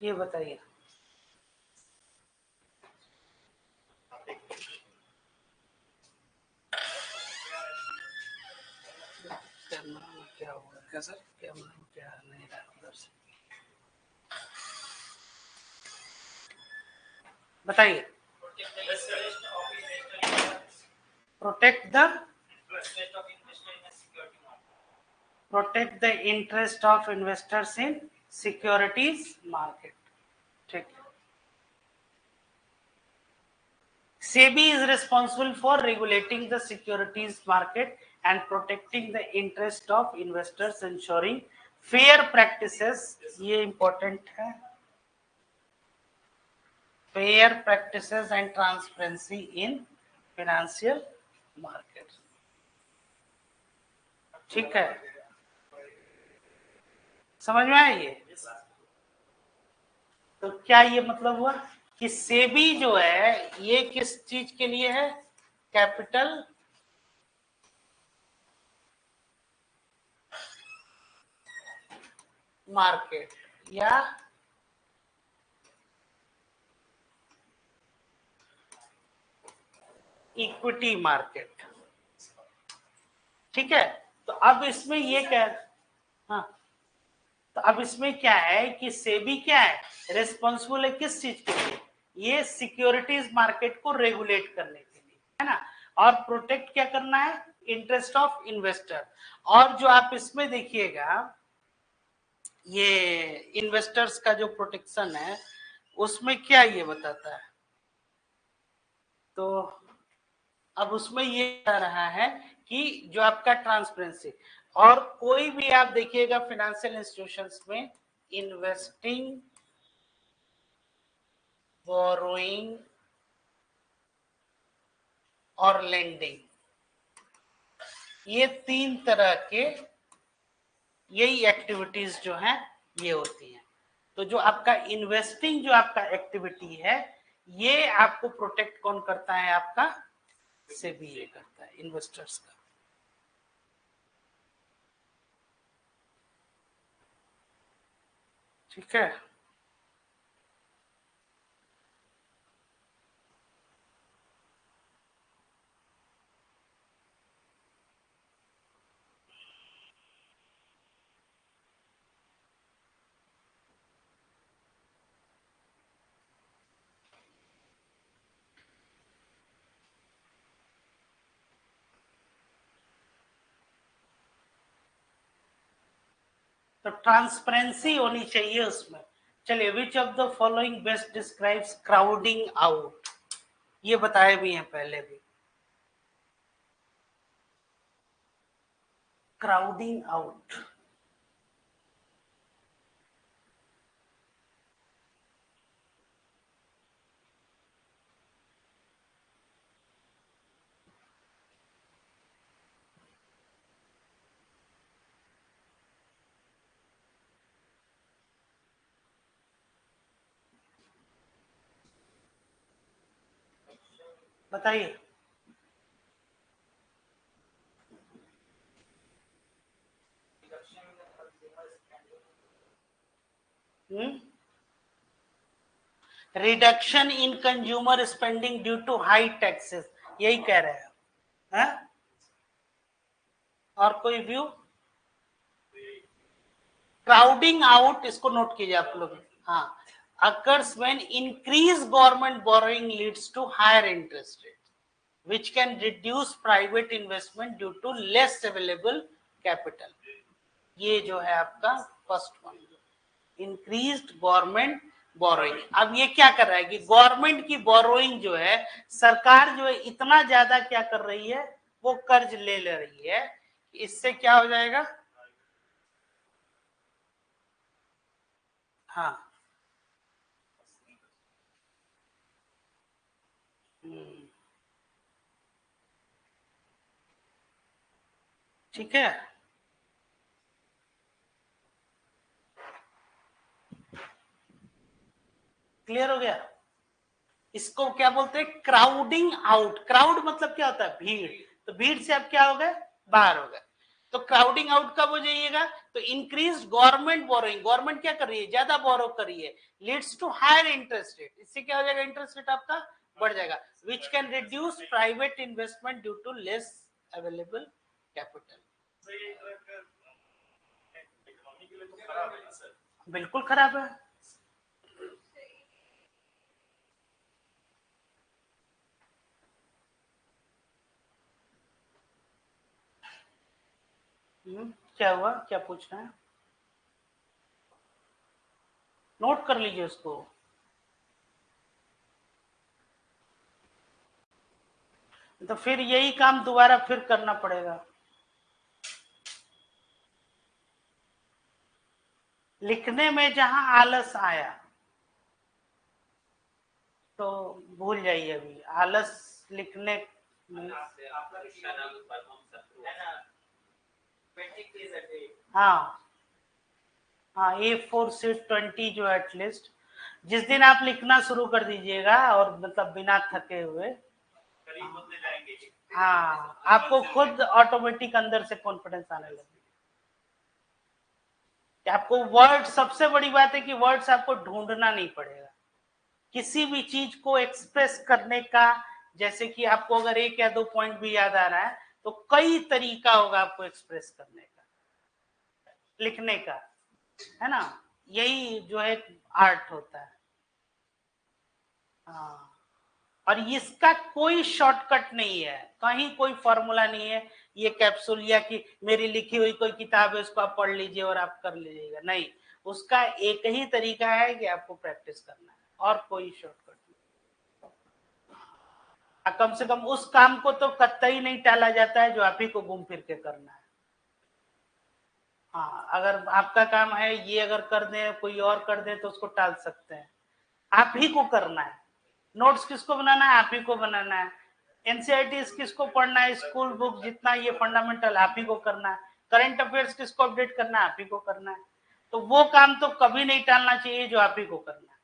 ये बताइए क्या होगा, क्या सर, क्या नहीं रहा उधर से, बताइए। Protect the interest of investors in securities market. ठीक है। SEBI is responsible for regulating the securities market and protecting the interest of investors, ensuring fair practices. ये important है, fair practices and transparency in financial markets. ठीक है, समझ में आया ये? तो क्या ये मतलब हुआ कि सेबी जो है ये किस चीज के लिए है, कैपिटल मार्केट या इक्विटी मार्केट। ठीक है, तो अब इसमें ये क्या, हाँ तो अब इसमें क्या है कि सेबी क्या है, रिस्पॉन्सिबल है किस चीज के लिए, ये सिक्योरिटीज मार्केट को रेगुलेट करने के लिए, है ना, और प्रोटेक्ट क्या करना है, इंटरेस्ट ऑफ इन्वेस्टर। और जो आप इसमें देखिएगा ये इन्वेस्टर्स का जो प्रोटेक्शन है उसमें क्या ये बताता है, तो अब उसमें ये बता रहा है कि जो आपका ट्रांसपेरेंसी, और कोई भी आप देखिएगा फाइनेंशियल इंस्टीट्यूशंस में इन्वेस्टिंग, बोरोइंग और लेंडिंग, ये तीन तरह के यही एक्टिविटीज जो हैं ये होती हैं। तो जो आपका इन्वेस्टिंग जो आपका एक्टिविटी है ये आपको प्रोटेक्ट कौन करता है, आपका सेबी ये करता है, इन्वेस्टर्स का। ठीक है, तो ट्रांसपेरेंसी होनी चाहिए उसमें। चलिए, which of the following best describes crowding out, ये बताए भी हैं पहले भी। क्राउडिंग आउट, बताइए। Reduction in consumer spending due to high taxes, यही कह रहे हैं, है? और कोई व्यू? क्राउडिंग आउट, इसको नोट कीजिए आप लोग। हाँ, occurs when increased government borrowing leads to higher interest rates, which can reduce private investment due to less available capital. ये जो है आपका first one, increased government borrowing. अब ये क्या कर रहा है कि गवर्नमेंट की बोरोइंग जो है, सरकार जो है इतना ज्यादा क्या कर रही है, वो कर्ज ले रही है, इससे क्या हो जाएगा, हाँ, ठीक है, क्लियर हो गया। इसको क्या बोलते हैं, क्राउडिंग आउट। क्राउड मतलब क्या होता है, भीड़, तो भीड़ से अब क्या हो गए, बाहर हो गए। तो क्राउडिंग आउट कब हो जाइएगा, तो इंक्रीज गवर्नमेंट बोरोइंग, गवर्नमेंट क्या कर रही है, ज्यादा बोरो कर रही है, leads to higher interest rate, इससे क्या हो जाएगा, इंटरेस्ट रेट आपका बढ़ जाएगा, which can reduce private investment due to less available capital. बिल्कुल खराब है। क्या हुआ, क्या पूछना है, नोट कर लीजिए उसको। तो फिर यही काम दोबारा फिर करना पड़ेगा, लिखने में जहां आलस आया तो भूल जाइए, अभी आलस लिखने में, हाँ हाँ, A4 से 20 जो एटलीस्ट, जिस दिन आप लिखना शुरू कर दीजिएगा और मतलब बिना थके हुए, हाँ, आपको खुद ऑटोमेटिक अंदर से कॉन्फिडेंस आने लगेगा। आपको वर्ड, सबसे बड़ी बात है कि वर्ड्स आपको ढूंढना नहीं पड़ेगा किसी भी चीज को एक्सप्रेस करने का। जैसे कि आपको अगर एक या दो पॉइंट भी याद आ रहा है तो कई तरीका होगा आपको एक्सप्रेस करने का, लिखने का। है ना, यही जो है आर्ट होता है। हाँ, और इसका कोई शॉर्टकट नहीं है, कहीं कोई फॉर्मूला नहीं है ये कैप्सूल या कि मेरी लिखी हुई कोई किताब है उसको आप पढ़ लीजिए और आप कर लीजिएगा, नहीं, उसका एक ही तरीका है कि आपको प्रैक्टिस करना है और कोई शॉर्टकट नहीं। कम से कम उस काम को तो कतई नहीं टाला जाता है जो आप ही को घूम फिर के करना है। हाँ, अगर आपका काम है ये अगर कर दें कोई और कर दे तो उसको टाल सकते हैं, आप ही को करना है। नोट्स किसको बनाना है? आप ही को बनाना है। एनसीईआरटी किसको पढ़ना है? स्कूल बुक जितना ये फंडामेंटल आप ही को करना है। करंट अफेयर्स किसको अपडेट करना है? आप ही को करना है। तो वो काम तो कभी नहीं टालना चाहिए जो आप ही को करना है।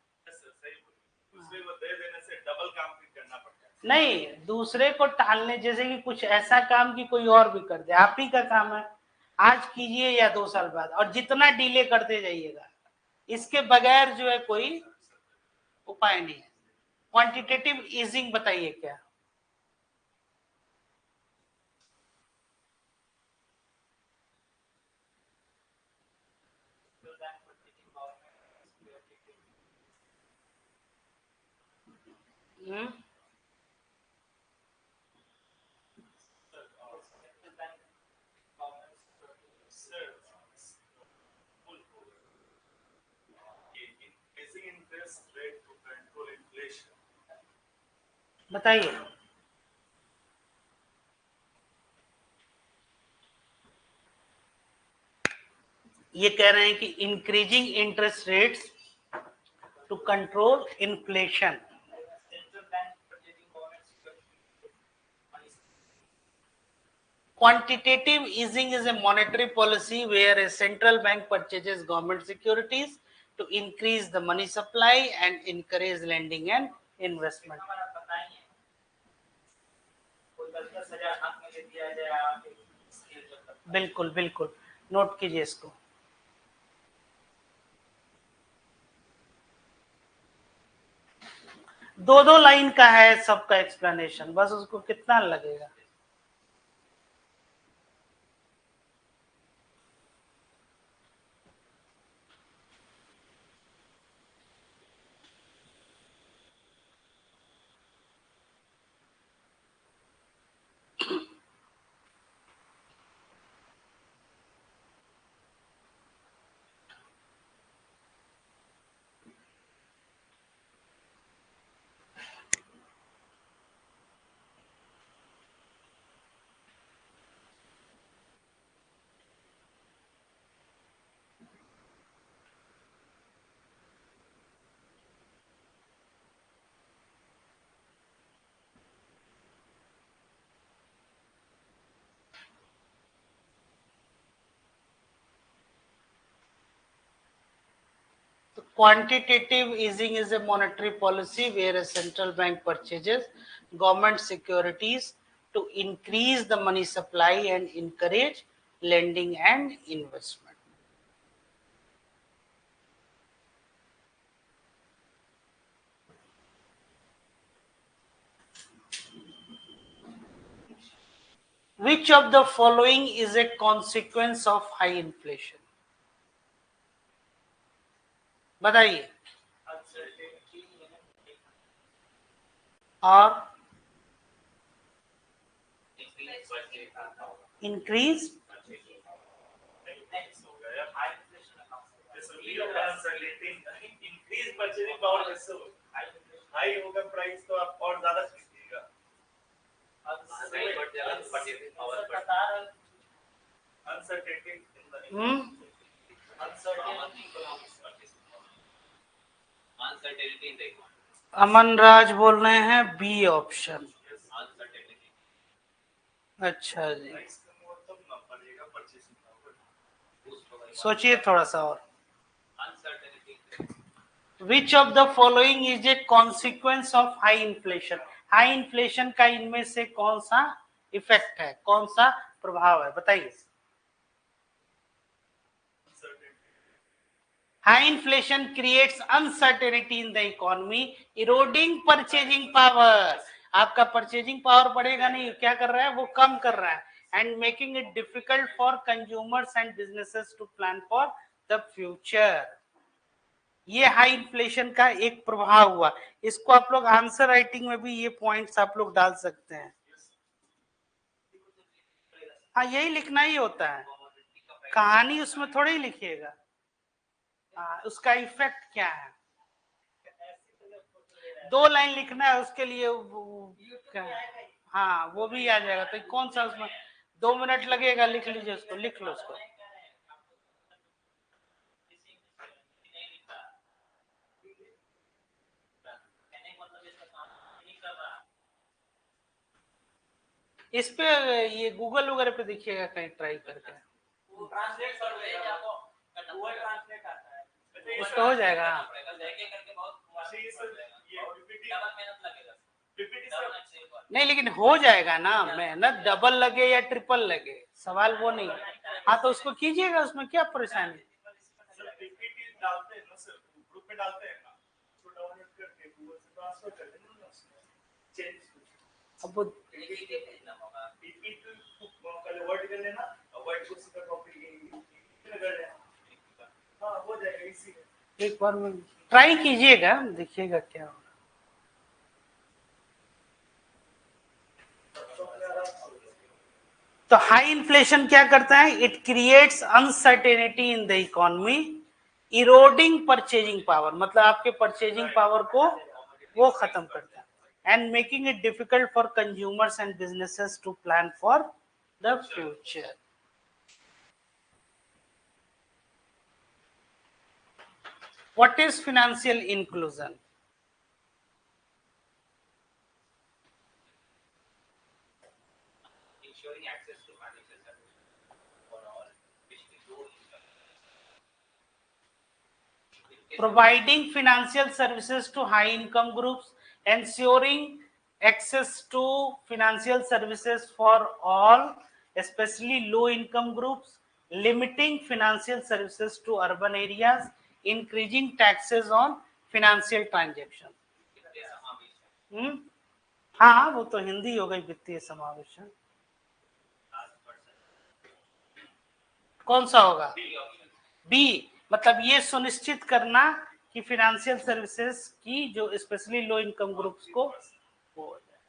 डबल काम करना पड़ता है। नहीं, दूसरे को टालने जैसे कि कुछ ऐसा काम कि कोई और भी कर दे, आप ही का काम है, आज कीजिए या 2 साल बाद, और जितना डिले करते जाइएगा, इसके बगैर जो है कोई उपाय नहीं है। क्वांटिटेटिव ईजिंग बताइए क्या? बताइए। ये कह रहे हैं कि increasing interest rates to control inflation. Quantitative easing is a monetary policy where a central bank purchases government securities to increase the money supply and encourage lending and investment. बिल्कुल बिल्कुल, नोट कीजिए इसको। दो लाइन का है सबका explanation, बस उसको कितना लगेगा? Quantitative easing is a monetary policy where a central bank purchases government securities to increase the money supply and encourage lending and investment. Which of the following is a consequence of high inflation? बताइए। और increase increase purchasing power कैसे हो? High होगा price तो आप और ज्यादा खरीदिएगा। Uncertainty in the economy. Aman Raj बोल रहे हैं बी ऑप्शन। अच्छा जी, सोचिए थोड़ा सा और। Which of the following is a consequence of high inflation? High inflation का इनमें से कौन सा इफेक्ट है, कौन सा प्रभाव है, बताइए। High inflation creates uncertainty in the economy, eroding purchasing power. आपका परचेजिंग पावर बढ़ेगा नहीं, क्या कर रहा है वो कम कर रहा है, and making it difficult for consumers and businesses to plan for the future. ये हाई इन्फ्लेशन का एक प्रभाव हुआ। इसको आप लोग आंसर राइटिंग में भी ये पॉइंट्स आप लोग डाल सकते हैं। हाँ, यही लिखना ही होता है, कहानी उसमें थोड़ी लिखिएगा। हाँ, उसका इफेक्ट क्या है, 2 लाइन लिखना है उसके लिए क्या है? हाँ, वो भी आ जाएगा। तो कौन सा उसमें 2 मिनट लगेगा, लिख लीजिए उसको, लिख लो उसको। इस पे ये गूगल वगैरह पे देखिएगा कहीं ट्राई करके, ट्रांसलेट कर देगा, गूगल ट्रांसलेट आता है, उसका हो जाएगा। नहीं, लेकिन हो जाएगा ना, मेहनत डबल लगे या ट्रिपल लगे, सवाल वो नहीं। हाँ, तो उसको कीजिएगा, उसमें क्या परेशानी। डालते हैं ना सर, ग्रुप में डालते हैं ना, तो डाउनलोड करके गूगल से ट्रांसफर कर देना ना उसमें, चेंज अब वो भेजना होगा, पीपीटी को पहले वर्ड कर लेना, वर्ड को सीधा कॉपी कर लेना। हाँ, हो जाएगा इजी है। एक बार में ट्राई कीजिएगा, देखिएगा क्या होगा। तो हाई इन्फ्लेशन क्या करता है, it creates uncertainty in the economy, eroding purchasing power, मतलब आपके परचेजिंग पावर को वो खत्म करता है, and making it difficult for consumers and businesses to plan for the future. What is financial inclusion? Ensuring access to financial services for all, especially low income. Providing financial services to high income groups, ensuring access to financial services for all, especially low income groups, limiting financial services to urban areas, increasing taxes on financial transactions. हाँ, वो तो हिंदी हो गई, वित्तीय समावेशन। कौन सा होगा, बी, मतलब ये सुनिश्चित करना कि फाइनेंशियल सर्विसेज की जो स्पेशली लो इनकम ग्रुप्स को हो जाए।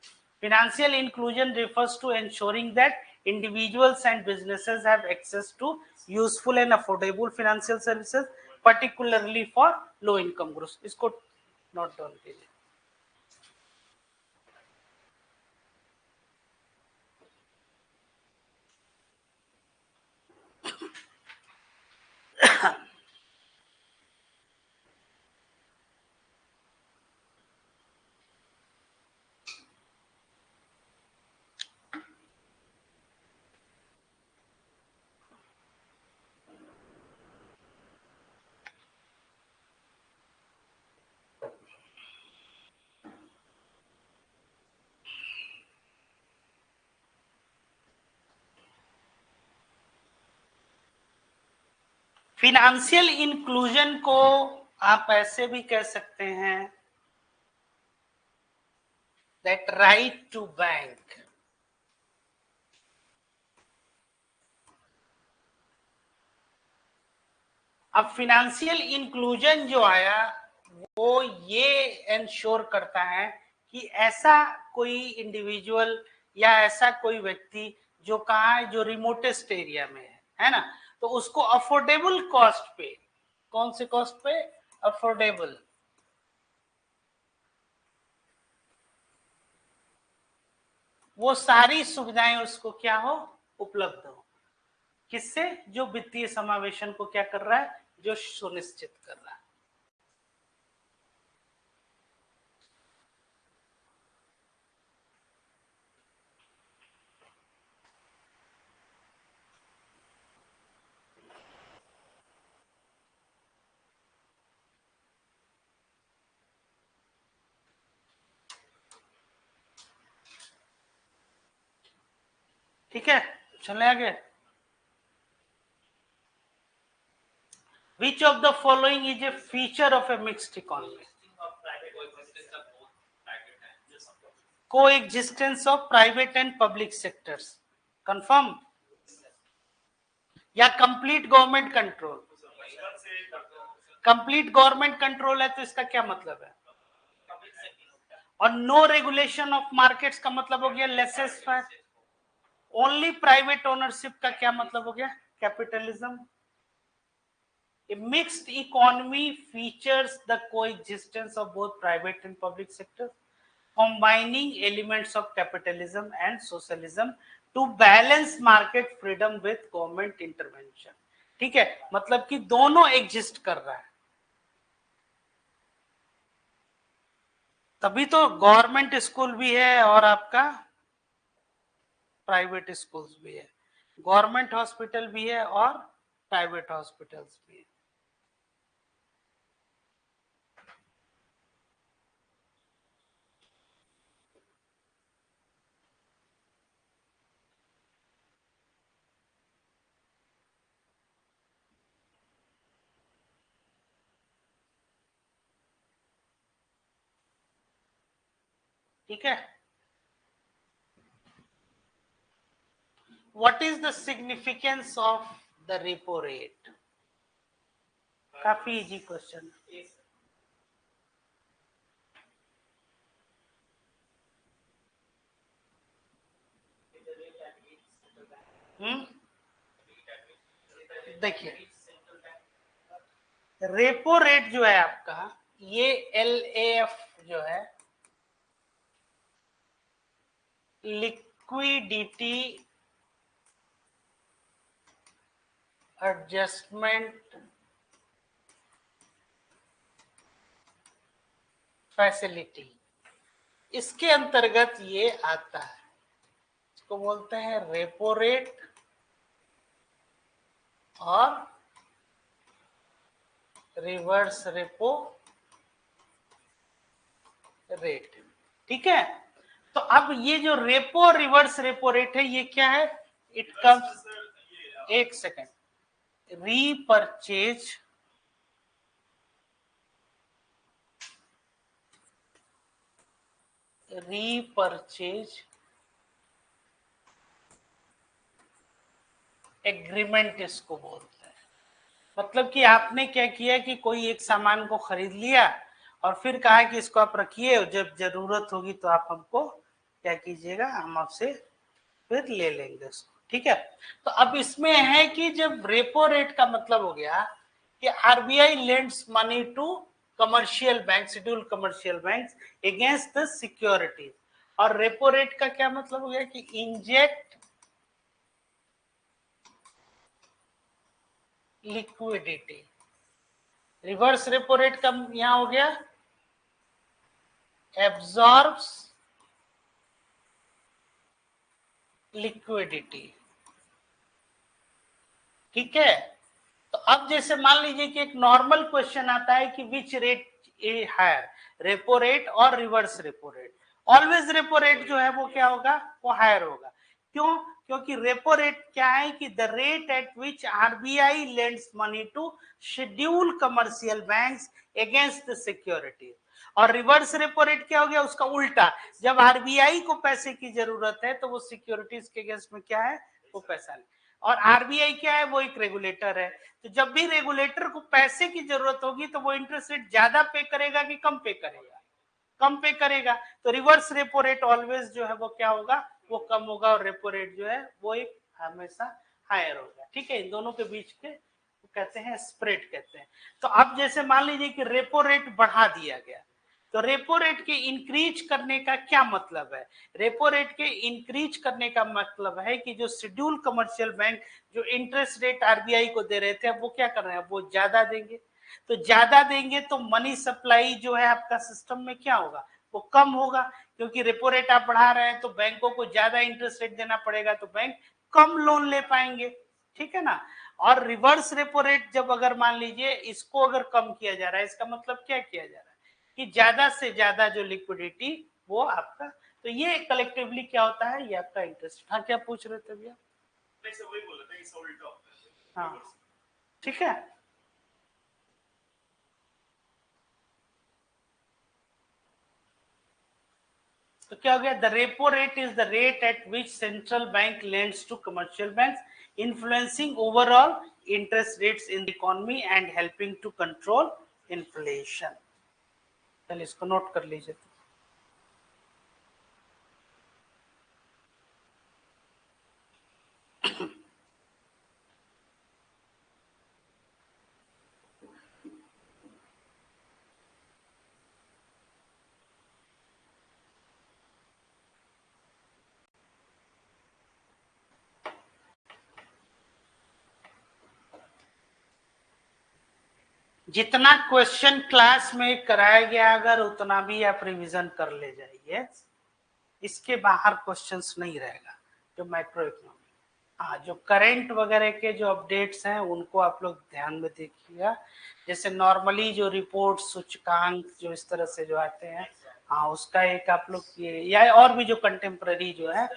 Financial inclusion refers to ensuring that individuals and businesses have access to useful and affordable financial services, particularly for low income groups. इसको नोट डाउन कीजिए। फिनेंशियल इंक्लूजन को आप ऐसे भी कह सकते हैं दैट राइट टू बैंक। अब फिनेंशियल इंक्लूजन जो आया वो ये एंश्योर करता है कि ऐसा कोई इंडिविजुअल या ऐसा कोई व्यक्ति जो कहाँ है, जो रिमोटेस्ट एरिया में है ना, तो उसको अफोर्डेबल कॉस्ट पे, कौन से कॉस्ट पे, अफोर्डेबल, वो सारी सुविधाएं उसको क्या हो, उपलब्ध हो। किससे, जो वित्तीय समावेशन को क्या कर रहा है, जो सुनिश्चित कर रहा है। ठीक है, चले आगे। Which of the following is a feature of a mixed economy? Coexistence of private and public sectors. Confirm? या complete government control? Complete government control है तो इसका क्या मतलब है? और नो रेगुलेशन ऑफ मार्केट्स का मतलब हो गया laces fair. Only private ownership का क्या मतलब हो गया? Capitalism. A mixed economy features the coexistence of both private and public sectors, combining elements of capitalism and socialism to balance market freedom with government intervention. ठीक है, मतलब कि दोनों एग्जिस्ट कर रहा है, तभी तो गवर्नमेंट स्कूल भी है और आपका प्राइवेट स्कूल्स भी है, गवर्नमेंट हॉस्पिटल भी है और प्राइवेट हॉस्पिटल्स भी है। ठीक है, what is the significance of the repo rate? काफी इजी क्वेश्चन। देखिए रेपो रेट जो है आपका, ये LAF जो है लिक्विडिटी एडजस्टमेंट फैसिलिटी, इसके अंतर्गत ये आता है, इसको बोलते हैं रेपो रेट और रिवर्स रेपो रेट। ठीक है, तो अब ये जो रेपो और रिवर्स रेपो रेट है ये क्या है? इट कम्स, एक सेकेंड, रीपरचेज एग्रीमेंट इसको बोलते हैं। मतलब कि आपने क्या किया कि कोई एक सामान को खरीद लिया और फिर कहा कि इसको आप रखिए, जब जरूरत होगी तो आप हमको क्या कीजिएगा, हम आपसे फिर ले लेंगे उसको। ठीक है, तो अब इसमें है कि जब रेपो रेट का मतलब हो गया कि RBI lends money to commercial bank, scheduled commercial banks against the securities, और रेपो रेट का क्या मतलब हो गया कि inject liquidity. Reverse repo rate का यहां हो गया एब्जॉर्ब्स लिक्विडिटी। ठीक है, तो अब जैसे मान लीजिए कि एक नॉर्मल क्वेश्चन आता है कि which rate a higher, repo rate और reverse repo rate. Always repo rate जो है वो क्या होगा, वो हायर होगा। क्यों? क्योंकि रेपो रेट क्या है कि the rate at which RBI lends money to schedule commercial banks against the securities, और रिवर्स रेपो रेट क्या हो गया, उसका उल्टा, जब आरबीआई को पैसे की जरूरत है तो वो सिक्योरिटीज के अगेंस्ट में क्या है, वो पैसा ले। और आरबीआई क्या है, वो एक रेगुलेटर है, तो जब भी रेगुलेटर को पैसे की जरूरत होगी तो वो इंटरेस्ट रेट ज्यादा पे करेगा कि कम पे करेगा, कम पे करेगा। तो रिवर्स रेपो रेट ऑलवेज जो है वो क्या होगा, वो कम होगा, और रेपो रेट जो है वो एक हमेशा हायर होगा। ठीक है, इन दोनों के बीच के कहते हैं स्प्रेड कहते हैं। तो अब जैसे मान लीजिए कि रेपो रेट बढ़ा दिया गया, तो रेपो रेट के इंक्रीज करने का क्या मतलब है? रेपो रेट के इंक्रीज करने का मतलब है कि जो शेड्यूल कमर्शियल बैंक जो इंटरेस्ट रेट आरबीआई को दे रहे थे, अब वो क्या कर रहे हैं, वो ज्यादा देंगे। तो ज्यादा देंगे तो मनी सप्लाई जो है आपका सिस्टम में क्या होगा, वो कम होगा, क्योंकि रेपो रेट आप बढ़ा रहे हैं तो बैंकों को ज्यादा इंटरेस्ट रेट देना पड़ेगा, तो बैंक कम लोन ले पाएंगे। ठीक है ना। और रिवर्स रेपो रेट जब अगर मान लीजिए इसको अगर कम किया जा रहा है, इसका मतलब क्या किया जा रहा है कि ज्यादा से ज्यादा जो लिक्विडिटी वो आपका, तो ये कलेक्टिवली क्या होता है, ये आपका इंटरेस्ट। हाँ, क्या पूछ रहे थे भैया? वही बोला था, इस उल्टा। हाँ, ठीक है। तो क्या हो गया, the repo rate is the rate at which central bank lends to commercial banks, influencing overall interest rates in the economy and helping to control inflation. चलिए इसको नोट कर लीजिए। जितना क्वेश्चन क्लास में कराया गया अगर उतना भी आप रिवीजन कर ले जाइए, इसके बाहर क्वेश्चंस नहीं रहेगा। जो मैक्रो इकोनॉमी, हाँ, जो करंट वगैरह के जो अपडेट्स हैं उनको आप लोग ध्यान में देखिएगा। जैसे नॉर्मली जो रिपोर्ट सूचकांक जो इस तरह से जो आते हैं, हाँ, उसका एक आप लोग ये, या और भी जो कंटेम्प्रेरी जो है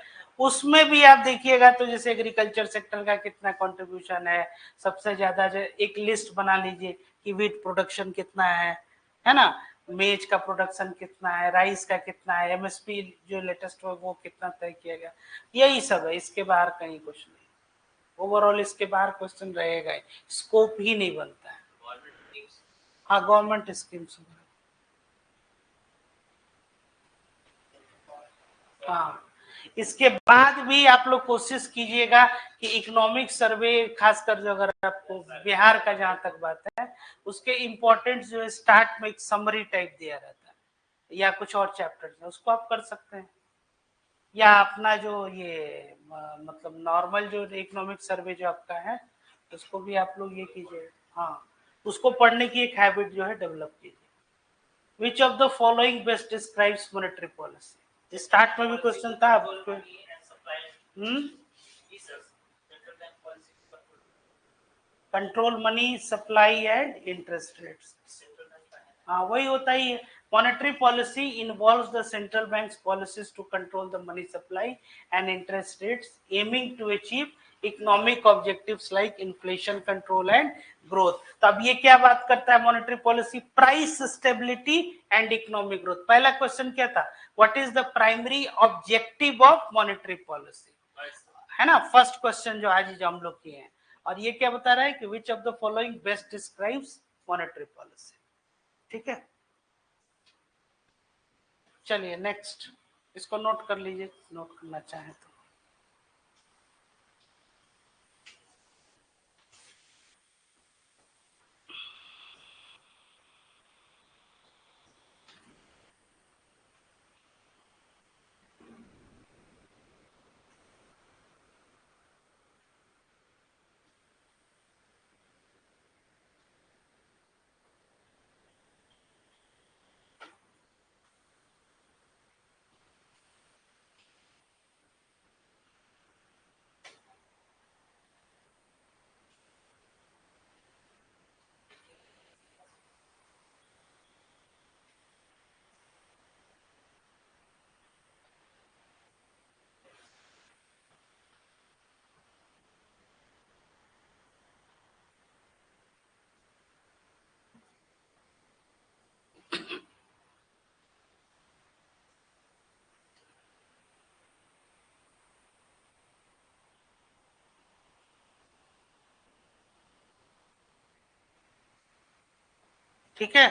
उसमें भी आप देखिएगा। तो जैसे एग्रीकल्चर सेक्टर का कितना कंट्रीब्यूशन है, सबसे ज्यादा जो एक लिस्ट बना लीजिए कि व्हीट प्रोडक्शन कितना है ना, मेज का प्रोडक्शन कितना है, राइस का कितना है, एमएसपी जो लेटेस्ट हो वो कितना तय किया गया, यही सब है। इसके बाहर कहीं कुछ नहीं, ओवरऑल इसके बाहर क्वेश्चन रहेगा, स्कोप ही नहीं बनता है। हाँ, गवर्नमेंट स्कीम्स, हाँ। इसके बाद भी आप लोग कोशिश कीजिएगा कि इकोनॉमिक सर्वे, खासकर जो अगर आपको बिहार का जहां तक बात है, उसके इम्पोर्टेंट जो है स्टार्ट में एक समरी टाइप दिया रहता है, या कुछ और चैप्टर है उसको आप कर सकते हैं, या अपना जो ये मतलब नॉर्मल जो इकोनॉमिक सर्वे जो आपका है उसको भी आप लोग ये कीजिए, हाँ, उसको पढ़ने की एक हैबिट जो है डेवलप कीजिए। Which of the following best describes monetary policy, start में भी क्वेश्चन था आपको। Control money supply and interest rates, हाँ वही होता ही है। Monetary policy involves the central banks policies to control the money supply and interest rates aiming to achieve economic objectives like inflation control and growth. तो अब ये क्या बात करता है monetary policy, price stability and economic growth. पहला question क्या था, what is the primary objective of monetary policy, है ना, फर्स्ट क्वेश्चन जो आज जो हम लोग किए हैं। और ये क्या बता रहा है कि विच of the following best describes monetary policy. ठीक है, चलिए नेक्स्ट, इसको नोट कर लीजिए, नोट करना चाहें तो। ठीक है,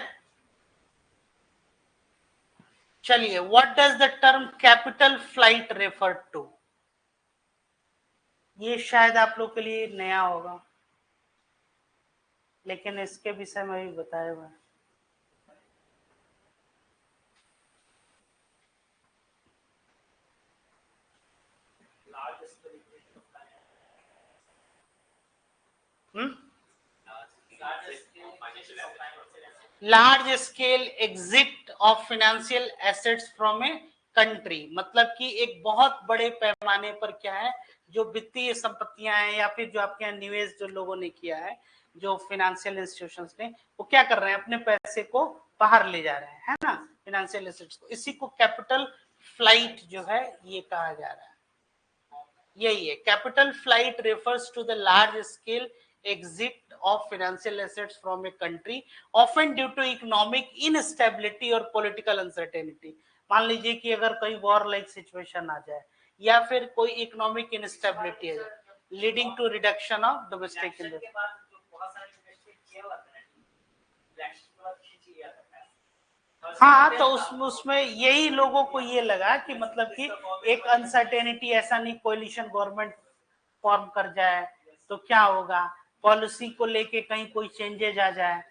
चलिए, what does the term capital flight refer to, ये शायद आप लोग के लिए नया होगा, लेकिन इसके विषय में भी बताया हुआ है। Large scale exit of financial assets from a country, मतलब कि एक बहुत बड़े पैमाने पर क्या है, जो वित्तीय संपत्तियां हैं या फिर जो आपके यहाँ निवेश जो लोगों ने किया है, जो फाइनेंशियल इंस्टीट्यूशंस ने, वो क्या कर रहे हैं, अपने पैसे को बाहर ले जा रहे हैं, है ना, फाइनेंशियल एसेट्स को, इसी को कैपिटल फ्लाइट जो है ये कहा जा रहा है। यही है, capital flight refers to the large scale exit of financial assets from a country often due to economic instability or political uncertainty। मान लीजिए कि अगर कोई वॉर लाइक सिचुएशन आ जाए या फिर कोई इकोनॉमिक इनस्टेबिलिटी आ जाए leading to reduction of domestic investment. हाँ तो उसमें यही लोगों को ये लगा कि मतलब कि एक अनसर्टेनिटी, ऐसा नहीं कोलिशन गवर्नमेंट फॉर्म कर जाए तो क्या होगा, पॉलिसी को लेके कहीं कोई चेंजेज आ जाए।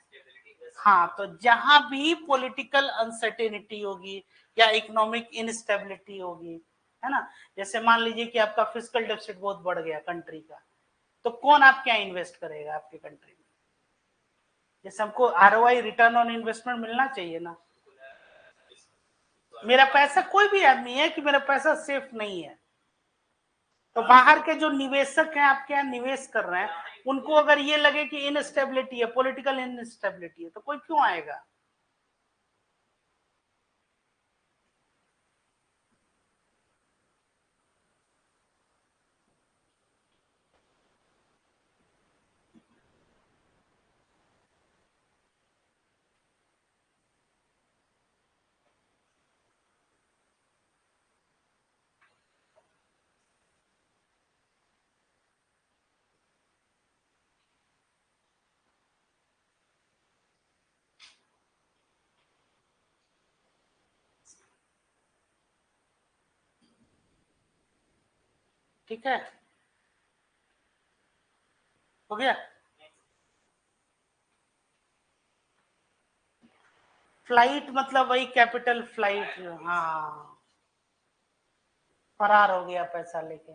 हाँ तो जहां भी पॉलिटिकल अनसर्टेनिटी होगी या इकोनॉमिक इनस्टेबिलिटी होगी, है ना, जैसे मान लीजिए कि आपका फिस्कल डेफिसिट बहुत बढ़ गया कंट्री का, तो कौन आप क्या इन्वेस्ट करेगा आपकी कंट्री में? जैसे हमको आरओआई रिटर्न ऑन इन्वेस्टमेंट मिलना चाहिए ना। मेरा पैसा, कोई भी आदमी है कि मेरा पैसा सेफ नहीं है, तो बाहर के जो निवेशक हैं आपके यहाँ निवेश कर रहे हैं, उनको अगर ये लगे कि इनस्टेबिलिटी है, पॉलिटिकल इनस्टेबिलिटी है, तो कोई क्यों आएगा? ठीक है, हो गया। फ्लाइट मतलब वही कैपिटल फ्लाइट, हाँ, फरार हो गया पैसा लेके।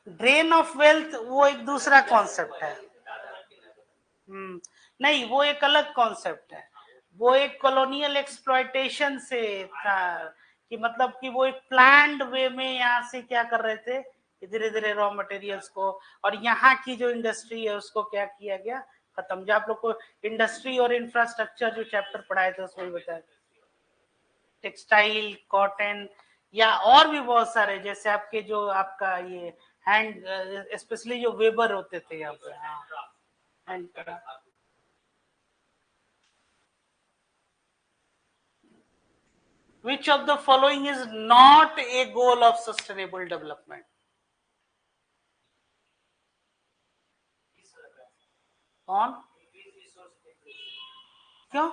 ड्रेन ऑफ वेल्थ वो एक दूसरा कॉन्सेप्ट है। नहीं, वो एक अलग कॉन्सेप्ट है, वो एक कॉलोनियल एक्सप्लॉयटेशन से था, कि मतलब कि वो एक प्लान्ड वे में यहाँ से क्या कर रहे थे, धीरे धीरे रॉ मटेरियल्स को, और यहाँ की जो इंडस्ट्री है उसको क्या किया गया, खत्म। जो आप लोग को इंडस्ट्री और इंफ्रास्ट्रक्चर जो चैप्टर पढ़ाए थे उसमें बताया, टेक्सटाइल, कॉटन, या और भी बहुत सारे, जैसे आपके जो आपका ये हैंड, स्पेशली जो वेबर होते थे यहाँ पे, हाँ, hand craft. Which of the following is not a goal of sustainable development? कौन? क्यों?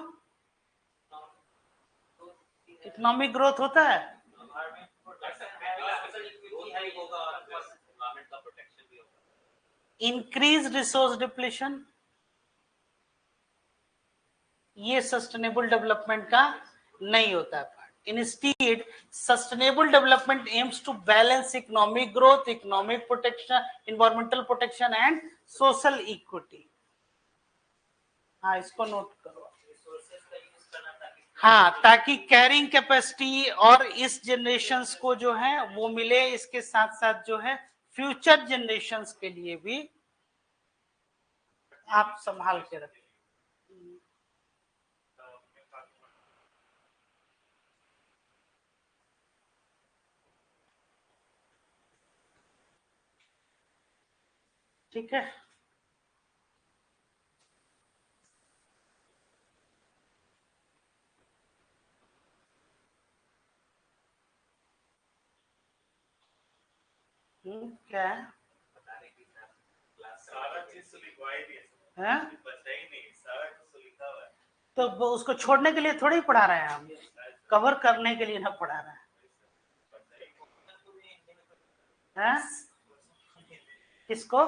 इकोनॉमिक ग्रोथ होता है, इंक्रीज रिसोर्स डिप्लीशन, ये सस्टेनेबल डेवलपमेंट का नहीं होता है। Instead, sustainable development aims to balance economic growth, economic protection, environmental protection and social equity. हाँ, इसको नोट करो। हाँ, ताकि कैरिंग कैपेसिटी और इस जनरेशंस को जो है वो मिले, इसके साथ साथ जो है फ्यूचर जनरेशंस के लिए भी आप संभाल के रखें। ठीक है, क्या है? हैं? तो उसको छोड़ने के लिए थोड़ी पढ़ा रहे हैं हम, कवर करने के लिए ना पढ़ा रहे हैं। किसको?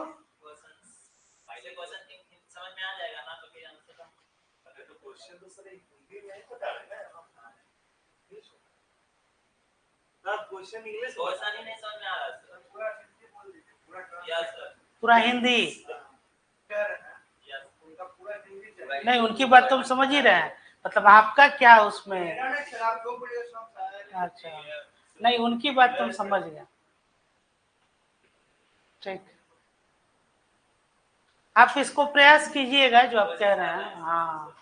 पूरा हिंदी नहीं, उनकी बात तो हम समझ ही रहे हैं, मतलब आपका क्या उसमें, अच्छा नहीं, उनकी बात तो हम समझ गए। ठीक, आप इसको प्रयास कीजिएगा जो आप कह रहे हैं। हाँ,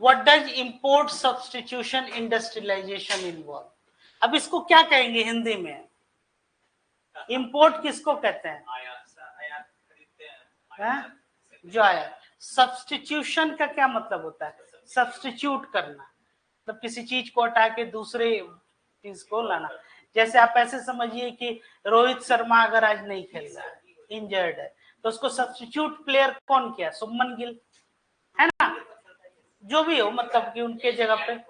what does import substitution industrialization involve? अब इसको क्या कहेंगे हिंदी में? इंपोर्ट किसको कहते हैं? आयात खरीदते हैं। हैं? जो आया सब्स्टिट्यूशन का क्या मतलब होता है? सब्स्टिट्यूट करना, मतलब किसी चीज को हटा के दूसरे चीज को लाना। जैसे आप ऐसे समझिए कि रोहित शर्मा अगर आज नहीं खेल रहा है, इंजर्ड है, तो उसको सब्स्टिट्यूट प्लेयर कौन किया? शुभमन गिल, है ना? जो भी हो, मतलब कि उनके जगह पे।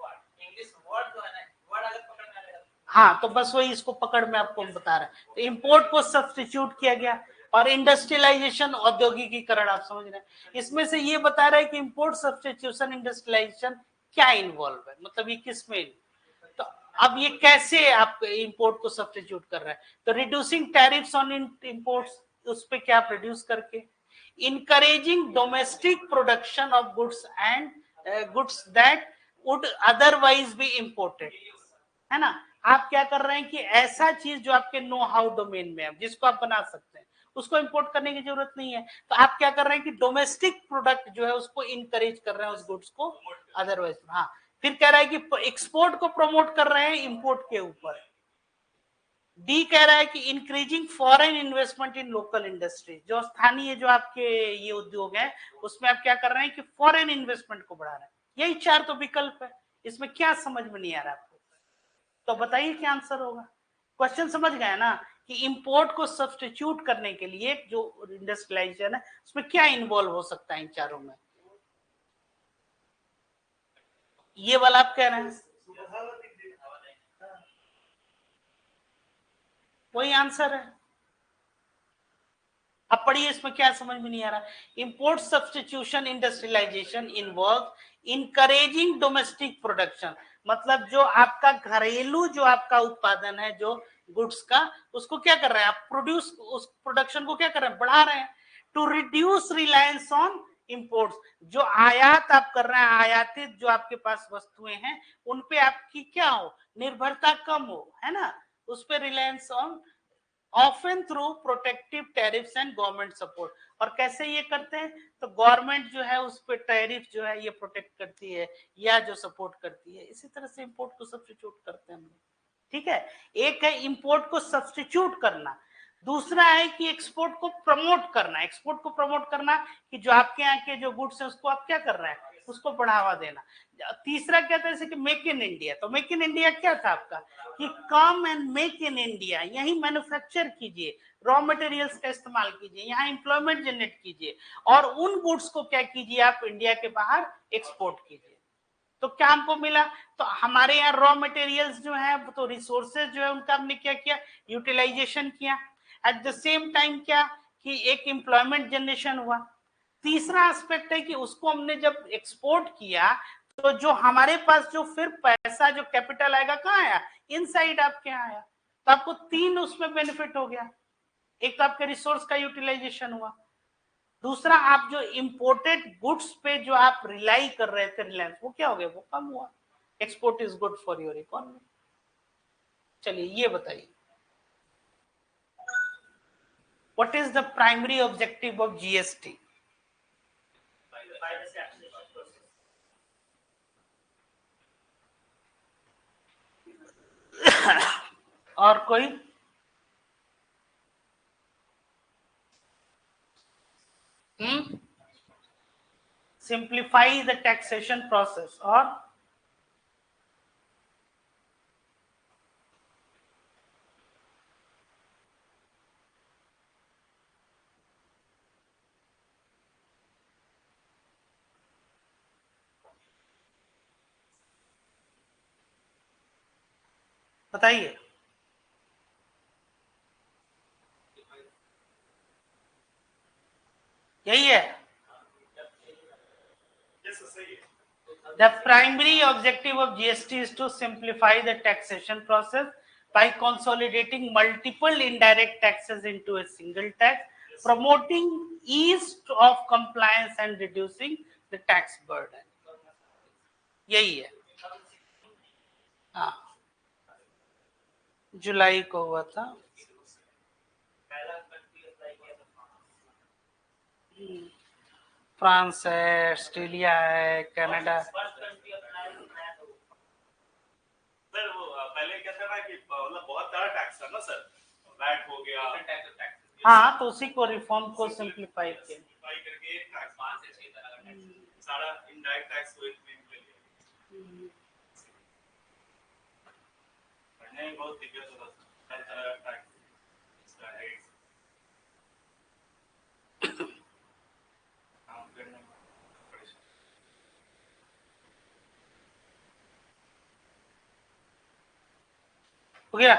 हाँ, तो बस वही इसको पकड़ में आपको बता रहे हैं। तो इंपोर्ट को सब्स्टिट्यूट किया गया। और इंडस्ट्रियलाइजेशन, औद्योगिकीकरण, आप समझ रहे हैं। इसमें से ये बता रहा है कि इंपोर्ट सब्स्टिट्यूशन इंडस्ट्रियलाइजेशन क्या इन्वॉल्व है, मतलब ये किस में। तो अब ये कैसे आप इंपोर्ट को सब्स्टिट्यूट कर रहे हैं? तो रिड्यूसिंग टैरिफ्स ऑन इंपोर्ट्स, उस पे क्या रिड्यूस करके, encouraging domestic production of goods and goods that would otherwise B imported, है ना? आप क्या कर रहे हैं कि ऐसा चीज जो आपके नो हाउ डोमेन में है, जिसको आप बना सकते हैं, उसको इंपोर्ट करने की जरूरत नहीं है। तो आप क्या कर रहे हैं कि डोमेस्टिक प्रोडक्ट जो है उसको इंकरेज कर रहे हैं, उस गुड्स को अदरवाइज। हाँ, फिर कह रहा है कि एक्सपोर्ट को प्रमोट कर रहे हैं इंपोर्ट के ऊपर। डी कह रहा है कि इंक्रीजिंग फॉरेन इन्वेस्टमेंट इन लोकल इंडस्ट्री, जो स्थानीय जो आपके ये उद्योग है उसमें आप क्या कर रहे हैं कि फॉरेन इन्वेस्टमेंट को बढ़ा रहे हैं। यही चार तो विकल्प है, इसमें क्या समझ में नहीं आ रहा आपको? तो बताइए क्या आंसर होगा? क्वेश्चन समझ गए ना कि इंपोर्ट को सब्स्टिट्यूट करने के लिए जो इंडस्ट्रियलाइजेशन है उसमें क्या इन्वॉल्व हो सकता है इन चारों में? ये वाला आप कह रहे हैं, वही आंसर है। अब पढ़िए, इसमें क्या समझ में नहीं आ रहा। Import substitution industrialization involve encouraging domestic production, मतलब जो आपका घरेलू जो आपका उत्पादन है जो गुड्स का, उसको क्या कर रहे हैं आप? प्रोड्यूस, उस प्रोडक्शन को क्या कर रहे हैं? बढ़ा रहे हैं। To reduce reliance on imports, जो आयात आप कर रहे हैं, आयातित जो आपके पास वस्तुएं हैं उनपे आपकी क्या हो? निर्भरता कम हो, है ना? उस पर reliance on, often through protective tariffs and government support. और कैसे ये करते हैं? तो गवर्नमेंट जो है उस पर टैरिफ जो है ये प्रोटेक्ट करती है या जो सपोर्ट करती है। इसी तरह से इंपोर्ट को सब्स्टिट्यूट करते हैं हम लोग, ठीक है। एक है इंपोर्ट को सब्स्टिट्यूट करना, दूसरा है कि एक्सपोर्ट को प्रमोट करना। एक्सपोर्ट को प्रमोट करना कि जो आपके यहाँ के जो गुड्स है उसको आप क्या कर रहे हैं? उसको बढ़ावा देना। तीसरा क्या था, जैसे कि मेक इन इंडिया। तो मेक इन इंडिया क्या था आपका कि come and make in India, यही मैन्युफैक्चर कीजिए, रॉ मटेरियल्स का इस्तेमाल कीजिए, यहाँ एम्प्लॉयमेंट जनरेट कीजिए और उन गुड्स को क्या कीजिए आप इंडिया के बाहर एक्सपोर्ट कीजिए। तो क्या हमको मिला? तो हमारे यहाँ रॉ मटेरियल्स जो है, तो रिसोर्सेज जो है उनका हमने क्या किया? यूटिलाइजेशन किया। एट द सेम टाइम क्या कि एक एम्प्लॉयमेंट जनरेशन हुआ। तीसरा एस्पेक्ट है कि उसको हमने जब एक्सपोर्ट किया तो जो हमारे पास जो फिर पैसा जो कैपिटल आएगा कहाँ आया? इनसाइड आपके यहाँ आया। तो आपको तीन उसमें बेनिफिट हो गया। एक तो आपके रिसोर्स का यूटिलाइजेशन हुआ, दूसरा आप जो इंपोर्टेड गुड्स पे जो आप रिलाई कर रहे थे रिलायंस, वो क्या हो गया? वो कम हुआ। Export is good for your economy. चलिए ये बताइए, what is the primary objective of GST? और कोई? Simplify the taxation process. और बताइए। यही है। The primary objective of GST is to simplify the taxation process by consolidating multiple indirect taxes into a single tax, promoting ease of compliance and reducing the tax burden. यही है। हाँ, जुलाई को हुआ था। फ्रांस है, ऑस्ट्रेलिया है, Canada. Sir वो पहले क्या था ना कि मतलब बहुत ज्यादा टैक्स था ना सर, वैट हो गया, हाँ, तो उसी को रिफॉर्म को सिंप्लीफाई किया करके टैक्स 5 से 6 तरह का टैक्स सारा इनडायरेक्ट टैक्स को एक में ले लिया। पढ़ने में बहुत दिक्कत होता है, हर तरह का टैक्स इसका रेट काम करने में परेशान। हो गया।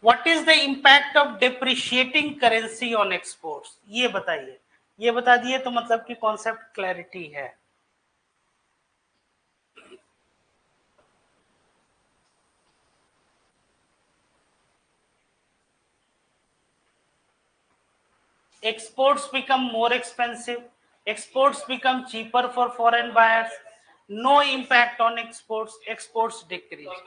What is the impact of depreciating currency on exports? ये बताइए, ये बता दिए तो मतलब कि कॉन्सेप्ट क्लैरिटी है। Exports become more expensive, exports become cheaper for foreign buyers, no impact on exports, exports decrease।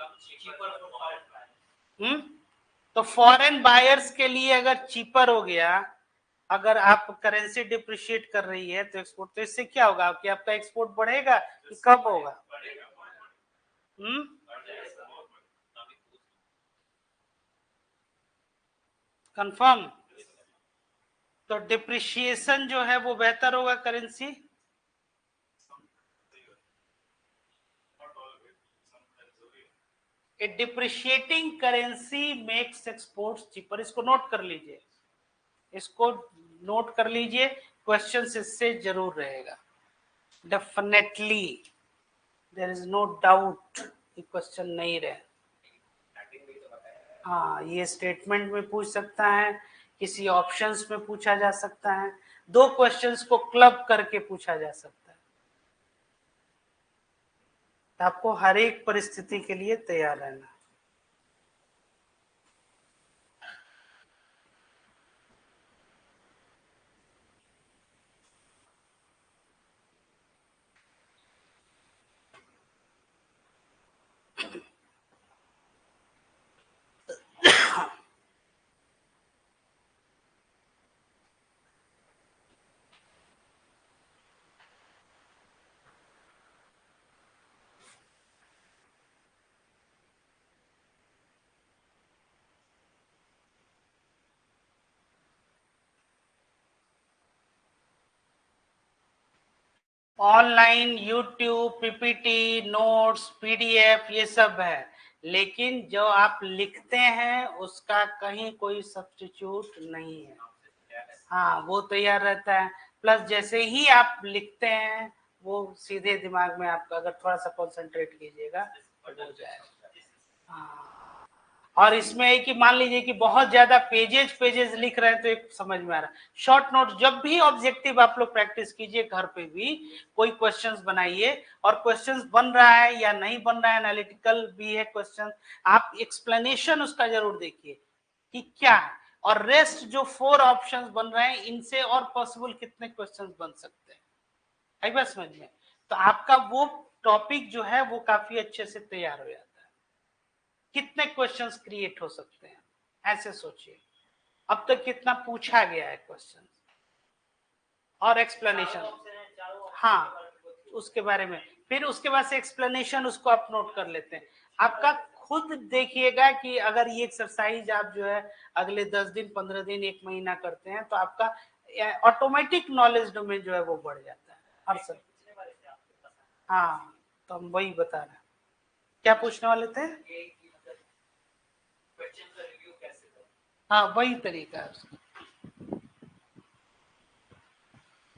तो फॉरेन बायर्स के लिए अगर चीपर हो गया, अगर आप करेंसी डिप्रिशिएट कर रही है तो एक्सपोर्ट, तो इससे क्या होगा कि आपका एक्सपोर्ट बढ़ेगा कि कब होगा? कंफर्म? तो डिप्रिशिएशन जो है वो बेहतर होगा currency. A depreciating currency makes exports cheaper. इसको नोट कर लीजिए, इसको नोट कर लीजिए, क्वेश्चन इससे जरूर रहेगा definitely, there is no doubt कि क्वेश्चन नहीं रहे। हाँ, ये स्टेटमेंट में पूछ सकता है, किसी ऑप्शंस में पूछा जा सकता है, दो क्वेश्चंस को क्लब करके पूछा जा सकता है। तो आपको हर एक परिस्थिति के लिए तैयार रहना। Online YouTube, PPT, notes, PDF ये सब है, लेकिन जो आप लिखते हैं उसका कहीं कोई सब्स्टिट्यूट नहीं है। हाँ, वो तैयार रहता है, प्लस जैसे ही आप लिखते हैं वो सीधे दिमाग में आपका, अगर थोड़ा सा कंसंट्रेट कीजिएगा तो हो जाएगा। हाँ, और इसमें है कि मान लीजिए कि बहुत ज्यादा पेजेस लिख रहे हैं तो एक समझ में आ रहा है। शॉर्ट नोट, जब भी ऑब्जेक्टिव आप लोग प्रैक्टिस कीजिए, घर पे भी कोई क्वेश्चंस बनाइए, और क्वेश्चंस बन रहा है या नहीं बन रहा है, एनालिटिकल भी है क्वेश्चन, आप एक्सप्लेनेशन उसका जरूर देखिए कि क्या है, और रेस्ट जो 4 ऑप्शंस बन रहे हैं इनसे और पॉसिबल कितने क्वेश्चंस बन सकते हैं, आई बात समझ में? तो आपका वो टॉपिक जो है वो काफी अच्छे से तैयार हो जाता है। कितने क्वेश्चंस क्रिएट हो सकते हैं, ऐसे सोचिए, अब तक कितना पूछा गया है क्वेश्चन और एक्सप्लेनेशन। हाँ, उसके बारे में फिर उसके बाद से एक्सप्लेनेशन उसको आप नोट कर लेते हैं। आपका खुद देखिएगा कि अगर ये एक्सरसाइज आप जो है अगले 10 दिन, 15 दिन, 1 महीना करते हैं तो आपका ऑटोमेटिक नॉलेज डोमेन जो है वो बढ़ जाता है हर सब। हाँ, तो हम वही बता रहे हैं। क्या पूछने वाले थे? हाँ, वही तरीका है उसका।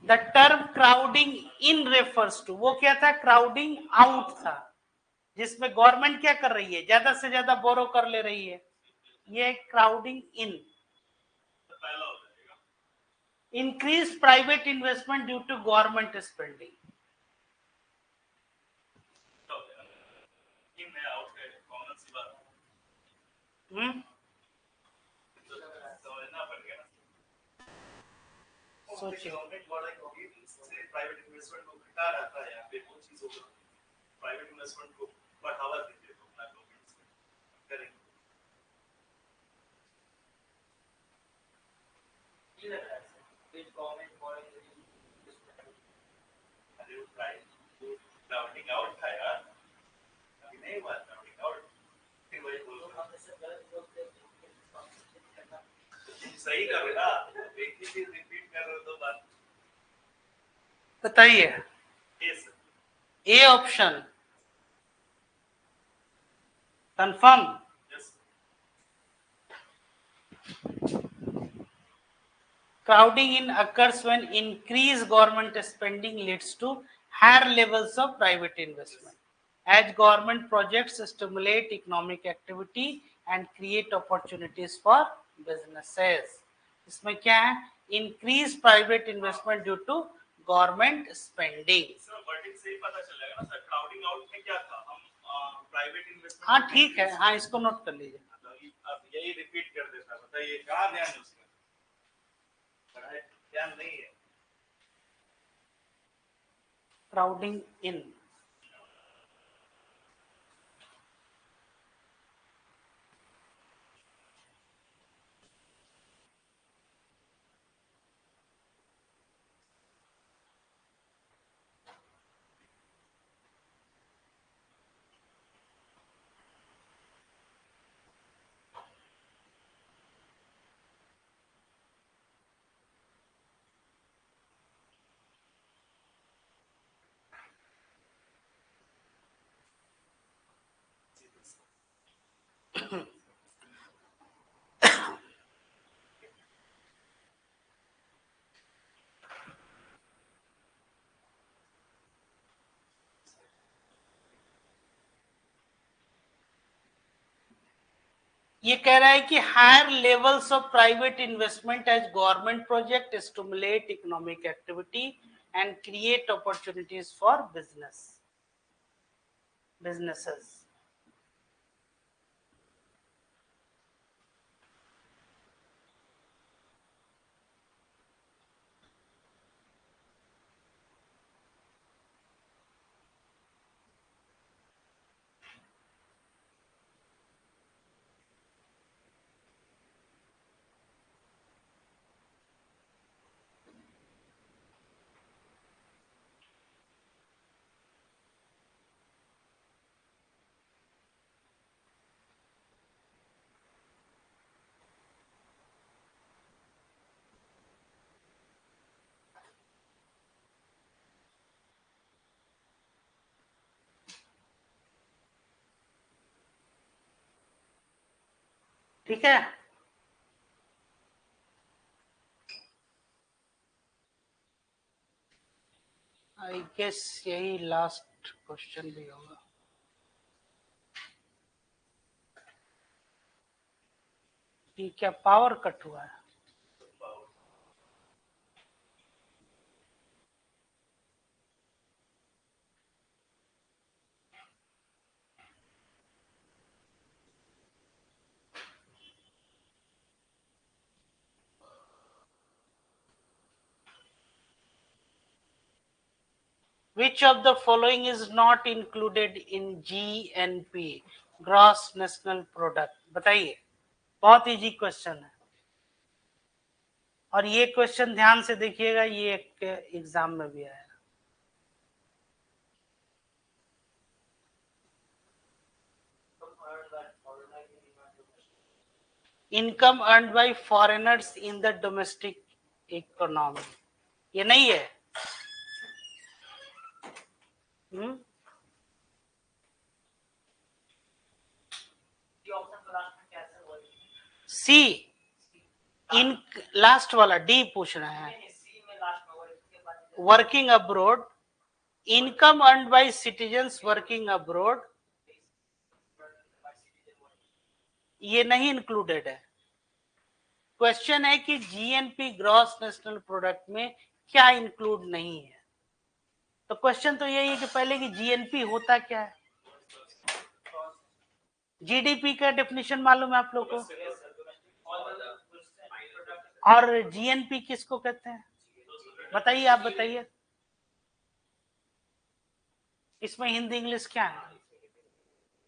The term crowding in refers to, वो क्या था? क्राउडिंग आउट था, जिसमें गवर्नमेंट क्या कर रही है, ज्यादा से ज्यादा बोरो कर ले रही है, ये crowding in. Increase private investment due to government spending. सोचिए, प्राइवेट इन्वेस्टमेंट को घटा रहता है, यहाँ पे वो चीज होगा, प्राइवेट इन्वेस्टमेंट को बढ़ावा देते हैं, तो अपना गवर्नमेंट करेंगे। क्राउडिंग आउट था यार, अभी नहीं नहीं हुआ क्राउडिंग आउट, फिर वही बोल रहा हूं सही कर बेटा, एक ही चीज रिपीट कर रहे हो दो बार। बताइए yes A option confirm. Yes Crowding in occurs when increased government spending leads to higher levels of private investment. As government projects stimulate economic activity and create opportunities for businesses. इसमें क्या है? Increased private investment due to government spending. Sir wording से ही पता चलेगा ना sir, crowding out में क्या था, हम प्राइवेट इन्वेस्टमेंट। हाँ ठीक है, हाँ इसको नोट कर लीजिए। अब यही रिपीट कर देता, बताइए कहाँ ध्यान है उसमें, पढ़ाई ध्यान नहीं है। Crowding in. ये कह रहा है कि higher levels of private investment as government project stimulate economic activity and create opportunities for businesses. ठीक है, आई गेस यही लास्ट क्वेश्चन भी होगा। कि क्या पावर कट हुआ है? Which of the following is not included in GNP, Gross National Product? बताइए, बहुत इजी क्वेश्चन है और ये क्वेश्चन ध्यान से देखिएगा, ये एक एग्जाम में भी आया। Income earned bye foreigners in the domestic economy, ये नहीं है। सी इन लास्ट वाला डी पूछ रहे हैं। Working abroad, income earned by citizens working abroad, ये नहीं इंक्लूडेड है। क्वेश्चन है कि जीएनपी ग्रॉस नेशनल प्रोडक्ट में क्या इंक्लूड नहीं है। तो क्वेश्चन तो यही है कि पहले कि जीएनपी होता क्या है। जीडीपी का डेफिनेशन मालूम है आप लोग को, और जीएनपी किसको कहते हैं बताइए, आप बताइए। इसमें हिंदी इंग्लिश क्या है?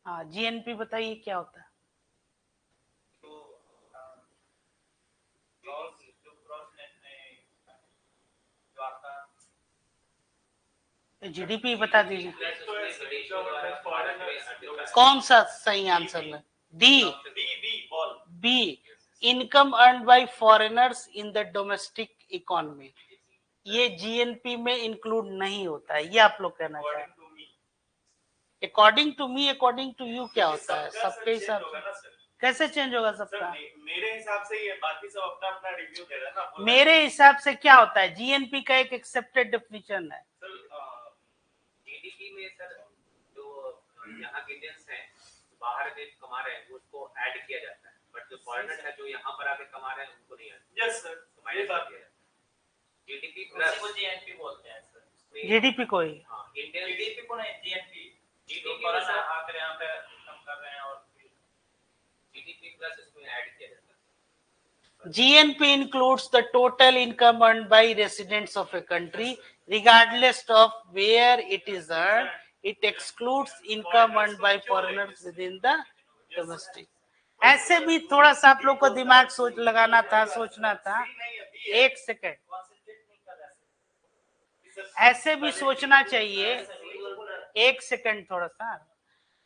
हाँ, जीएनपी बताइए क्या होता है। जीडीपी बता दीजिए कौन सा सही आंसर है? D B, income earn by foreigners in the domestic economy, ये जीएनपी में इंक्लूड नहीं होता है, ये आप लोग कहना चाह रहे हैं। According to me, according to you क्या होता है? सबके हिसाब से कैसे चेंज होगा सबका? मेरे हिसाब से ये बाकी सब अपना अपना रिव्यू दे रहे हैं ना। मेरे हिसाब से क्या होता है, जीएनपी का एक एक्सेप्टेड डेफिनेशन है। जीडीपी में सर जो यहाँ के इंडियंस हैं बाहर में कमा रहे हैं उसको ऐड किया जाता है, बट जो फॉरेनर है जो यहाँ पर आके कमा रहे हैं उनको नहीं ऐड। यस सर, ये बात है। जीडीपी प्लस को जीएनपी बोलते हैं सर। जीडीपी को ही, हां, इंडियन जीडीपी को नहीं, जीएनपी। जीडीपी पर आकर यहाँ पे कम कर रहे हैं और जीडीपी प्लस इसमें ऐड किया जाता है। GNP includes the total income earned by residents of a country, regardless of where it is earned. It excludes income earned by foreigners within the domestic. ऐसे भी थोड़ा सा आप लोग को दिमाग सोच लगाना था, सोचना था। एक सेकेंड, ऐसे भी सोचना चाहिए। एक सेकेंड, थोड़ा सा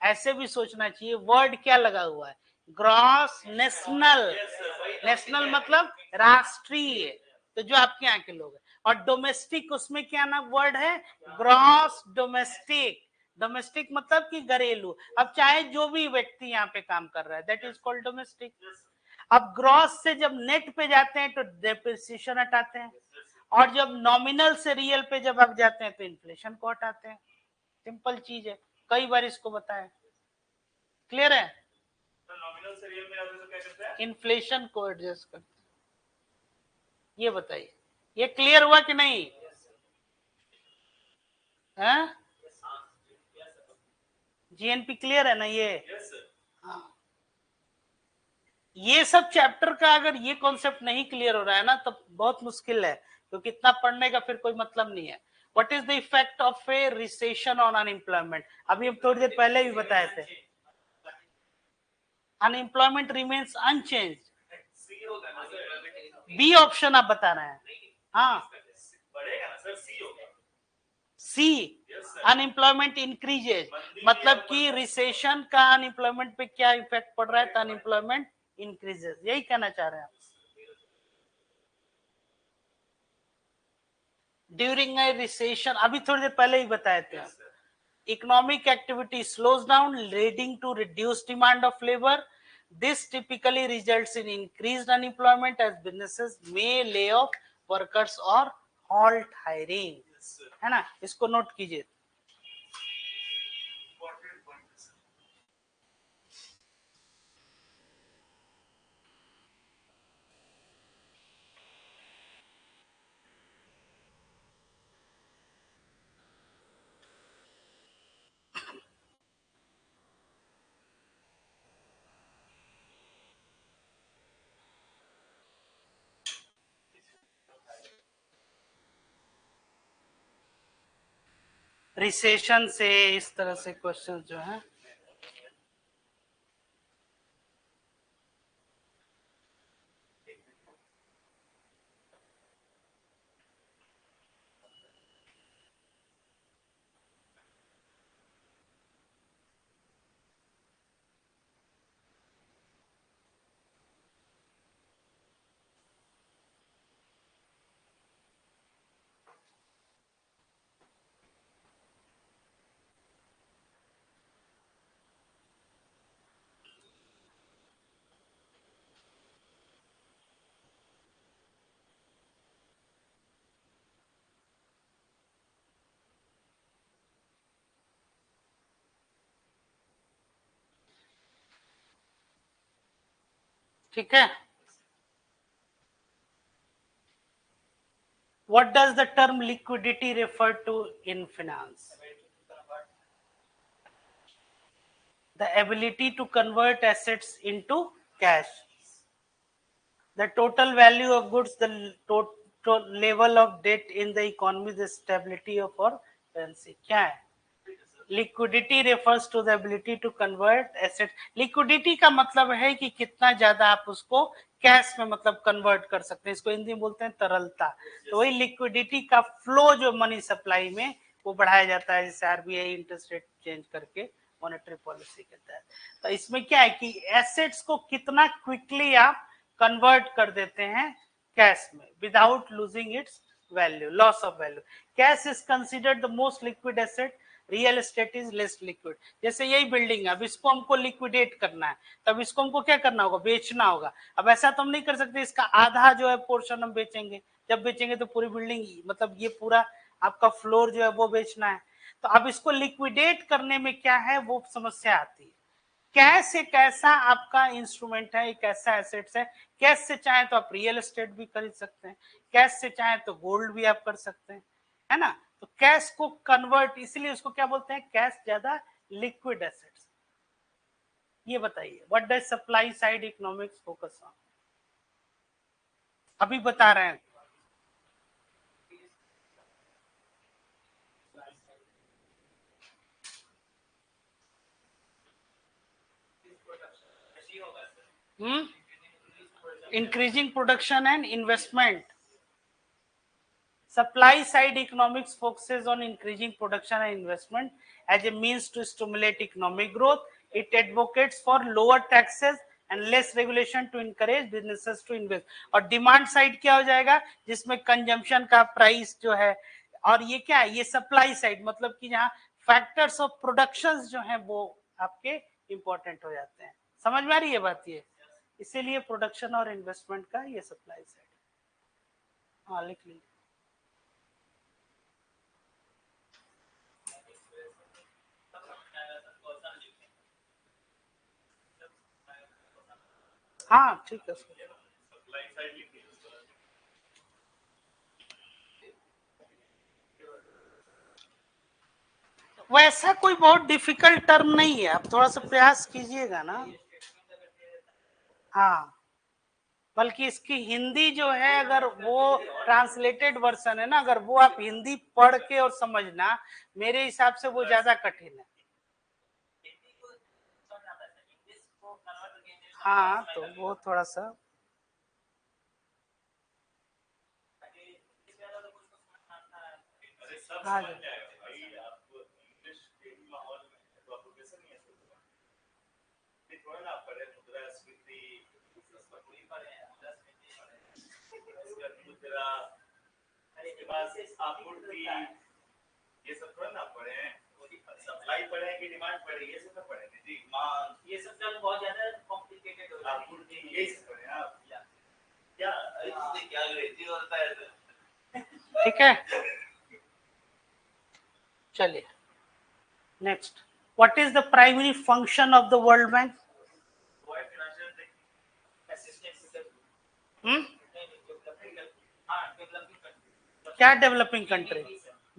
ऐसे भी सोचना चाहिए। वर्ड क्या लगा हुआ है? Gross national. नेशनल मतलब राष्ट्रीय, तो जो आपके यहाँ के लोग हैं। और डोमेस्टिक, उसमें क्या ना वर्ड है? Gross domestic. डोमेस्टिक मतलब कि घरेलू। अब चाहे जो भी व्यक्ति यहाँ पे काम कर रहा है, दैट इज कॉल्ड डोमेस्टिक। अब ग्रॉस से जब नेट पे जाते हैं तो डेप्रिसिएशन हटाते हैं, और जब नॉमिनल से रियल पे जब आप जाते हैं तो इन्फ्लेशन को हटाते हैं। सिंपल चीज है, कई बार इसको बताया। क्लियर है? नॉमिनल से रियल में जाते तो क्या करते हैं? इन्फ्लेशन को एडजस्ट करते हैं। ये बताइए, ये क्लियर हुआ कि नहीं? हैं? जीएनपी क्लियर है ना ये? हाँ। ये सब चैप्टर का अगर ये कॉन्सेप्ट नहीं क्लियर हो रहा है ना, तो बहुत मुश्किल है, क्योंकि इतना पढ़ने का फिर कोई मतलब नहीं है। What is the effect of a recession on unemployment? अभी हम थोड़ी देर पहले भी बताए थे। Unemployment remains unchange. B option आप बता रहे हैं? हाँ, सी अनएम्प्लॉयमेंट इंक्रीजेज, मतलब कि रिसेशन का अनएम्प्लॉयमेंट पे क्या इफेक्ट पड़ रहा है? तो अनएम्प्लॉयमेंट इंक्रीजेज, यही कहना चाह रहे हैं आप? ड्यूरिंग ए रिसेशन, अभी थोड़ी देर पहले ही बताए थे। Economic activity slows down, leading to reduced demand of labour. This typically results in increased unemployment as businesses may lay off workers or halt hiring. है ना? इसको नोट कीजिए। रिसेशन से इस तरह से क्वेश्चन जो है, ठीक है? What does the term liquidity refer to in finance? The ability to convert assets into cash. The total value of goods, the total level of debt in the economy, the stability of our currency. क्या है? Liquidity refers to the ability to convert assets. Liquidity का मतलब है कि कितना ज्यादा आप उसको कैश में मतलब कन्वर्ट कर सकते हैं। इसको हिंदी में बोलते हैं तरलता। तो वही लिक्विडिटी का फ्लो जो मनी सप्लाई में, वो बढ़ाया जाता है, जैसे आरबीआई इंटरेस्ट रेट चेंज करके मॉनेटरी पॉलिसी के तहत। तो इसमें क्या है कि एसेट्स को कितना क्विकली आप कन्वर्ट कर देते हैं कैश में without losing its value, loss of value. Cash is considered the most liquid asset, real estate is less liquid. जैसे यही बिल्डिंग है, अब इसको हमको लिक्विडेट करना है, तब इसको हमको क्या करना होगा, बेचना होगा। अब ऐसा तो हम नहीं कर सकते इसका आधा जो है पोर्शन हम बेचेंगे, जब बेचेंगे तो पूरी बिल्डिंग मतलब ये पूरा आपका फ्लोर जो है वो बेचना है। तो अब इसको लिक्विडेट करने में क्या है वो समस्या आती है। कैश एक ऐसा आपका इंस्ट्रूमेंट है, एक ऐसा एसेट्स है, कैश से चाहे तो आप रियल एस्टेट भी खरीद सकते हैं, कैश से चाहे तो गोल्ड भी आप कर सकते हैं, है ना। तो कैश को कन्वर्ट, इसलिए उसको क्या बोलते हैं, कैश ज्यादा लिक्विड एसेट्स। ये बताइए what does supply side economics focus on, अभी बता रहे हैं। Increasing production and investment. Supply side economics focuses on increasing production and investment as a means to stimulate economic growth. It advocates for lower taxes and less regulation to encourage businesses to invest. और demand side क्या हो जाएगा, जिसमें consumption का price जो है, और ये क्या है, ये सप्लाई साइड मतलब कि जहाँ फैक्टर्स ऑफ प्रोडक्शन जो है वो आपके इंपॉर्टेंट हो जाते हैं। समझ में आ रही है बात ये, इसीलिए प्रोडक्शन और इन्वेस्टमेंट का ये सप्लाई साइड। हाँ लिख लीजिए। हाँ ठीक है, वैसा कोई बहुत डिफिकल्ट टर्म नहीं है, आप थोड़ा सा प्रयास कीजिएगा ना। हाँ, बल्कि इसकी हिंदी जो है, अगर वो ट्रांसलेटेड वर्जन है ना, अगर वो आप हिंदी पढ़ के और समझना, मेरे हिसाब से वो ज्यादा कठिन है। हाँ तो वो थोड़ा सा, हाँ जी ये सब थोड़ा ना पढ़े हैं, सप्लाई पढ़े कि डिमांड पढ़े, ये सब तो पढ़े नहीं जी। मांग ये सब चल बहुत ज्यादा कॉम्प्लिकेटेड हो जाता है, ये सब पढ़े आप क्या, इससे क्या अंग्रेजी होता है। ठीक है, चलिए next. What is the primary function of the World Bank? क्या developing country?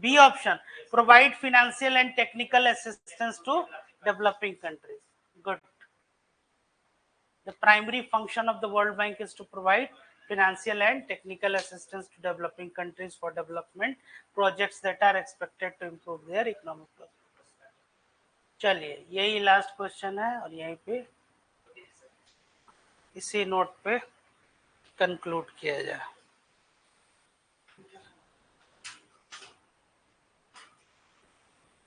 B option, provide financial and technical assistance to developing countries. Good. The primary function of the World Bank is to provide financial and technical assistance to developing countries for development projects that are expected to improve their economic prosperity. चलिए यही last question है और यहीं पे इसी note पे conclude किया जाए।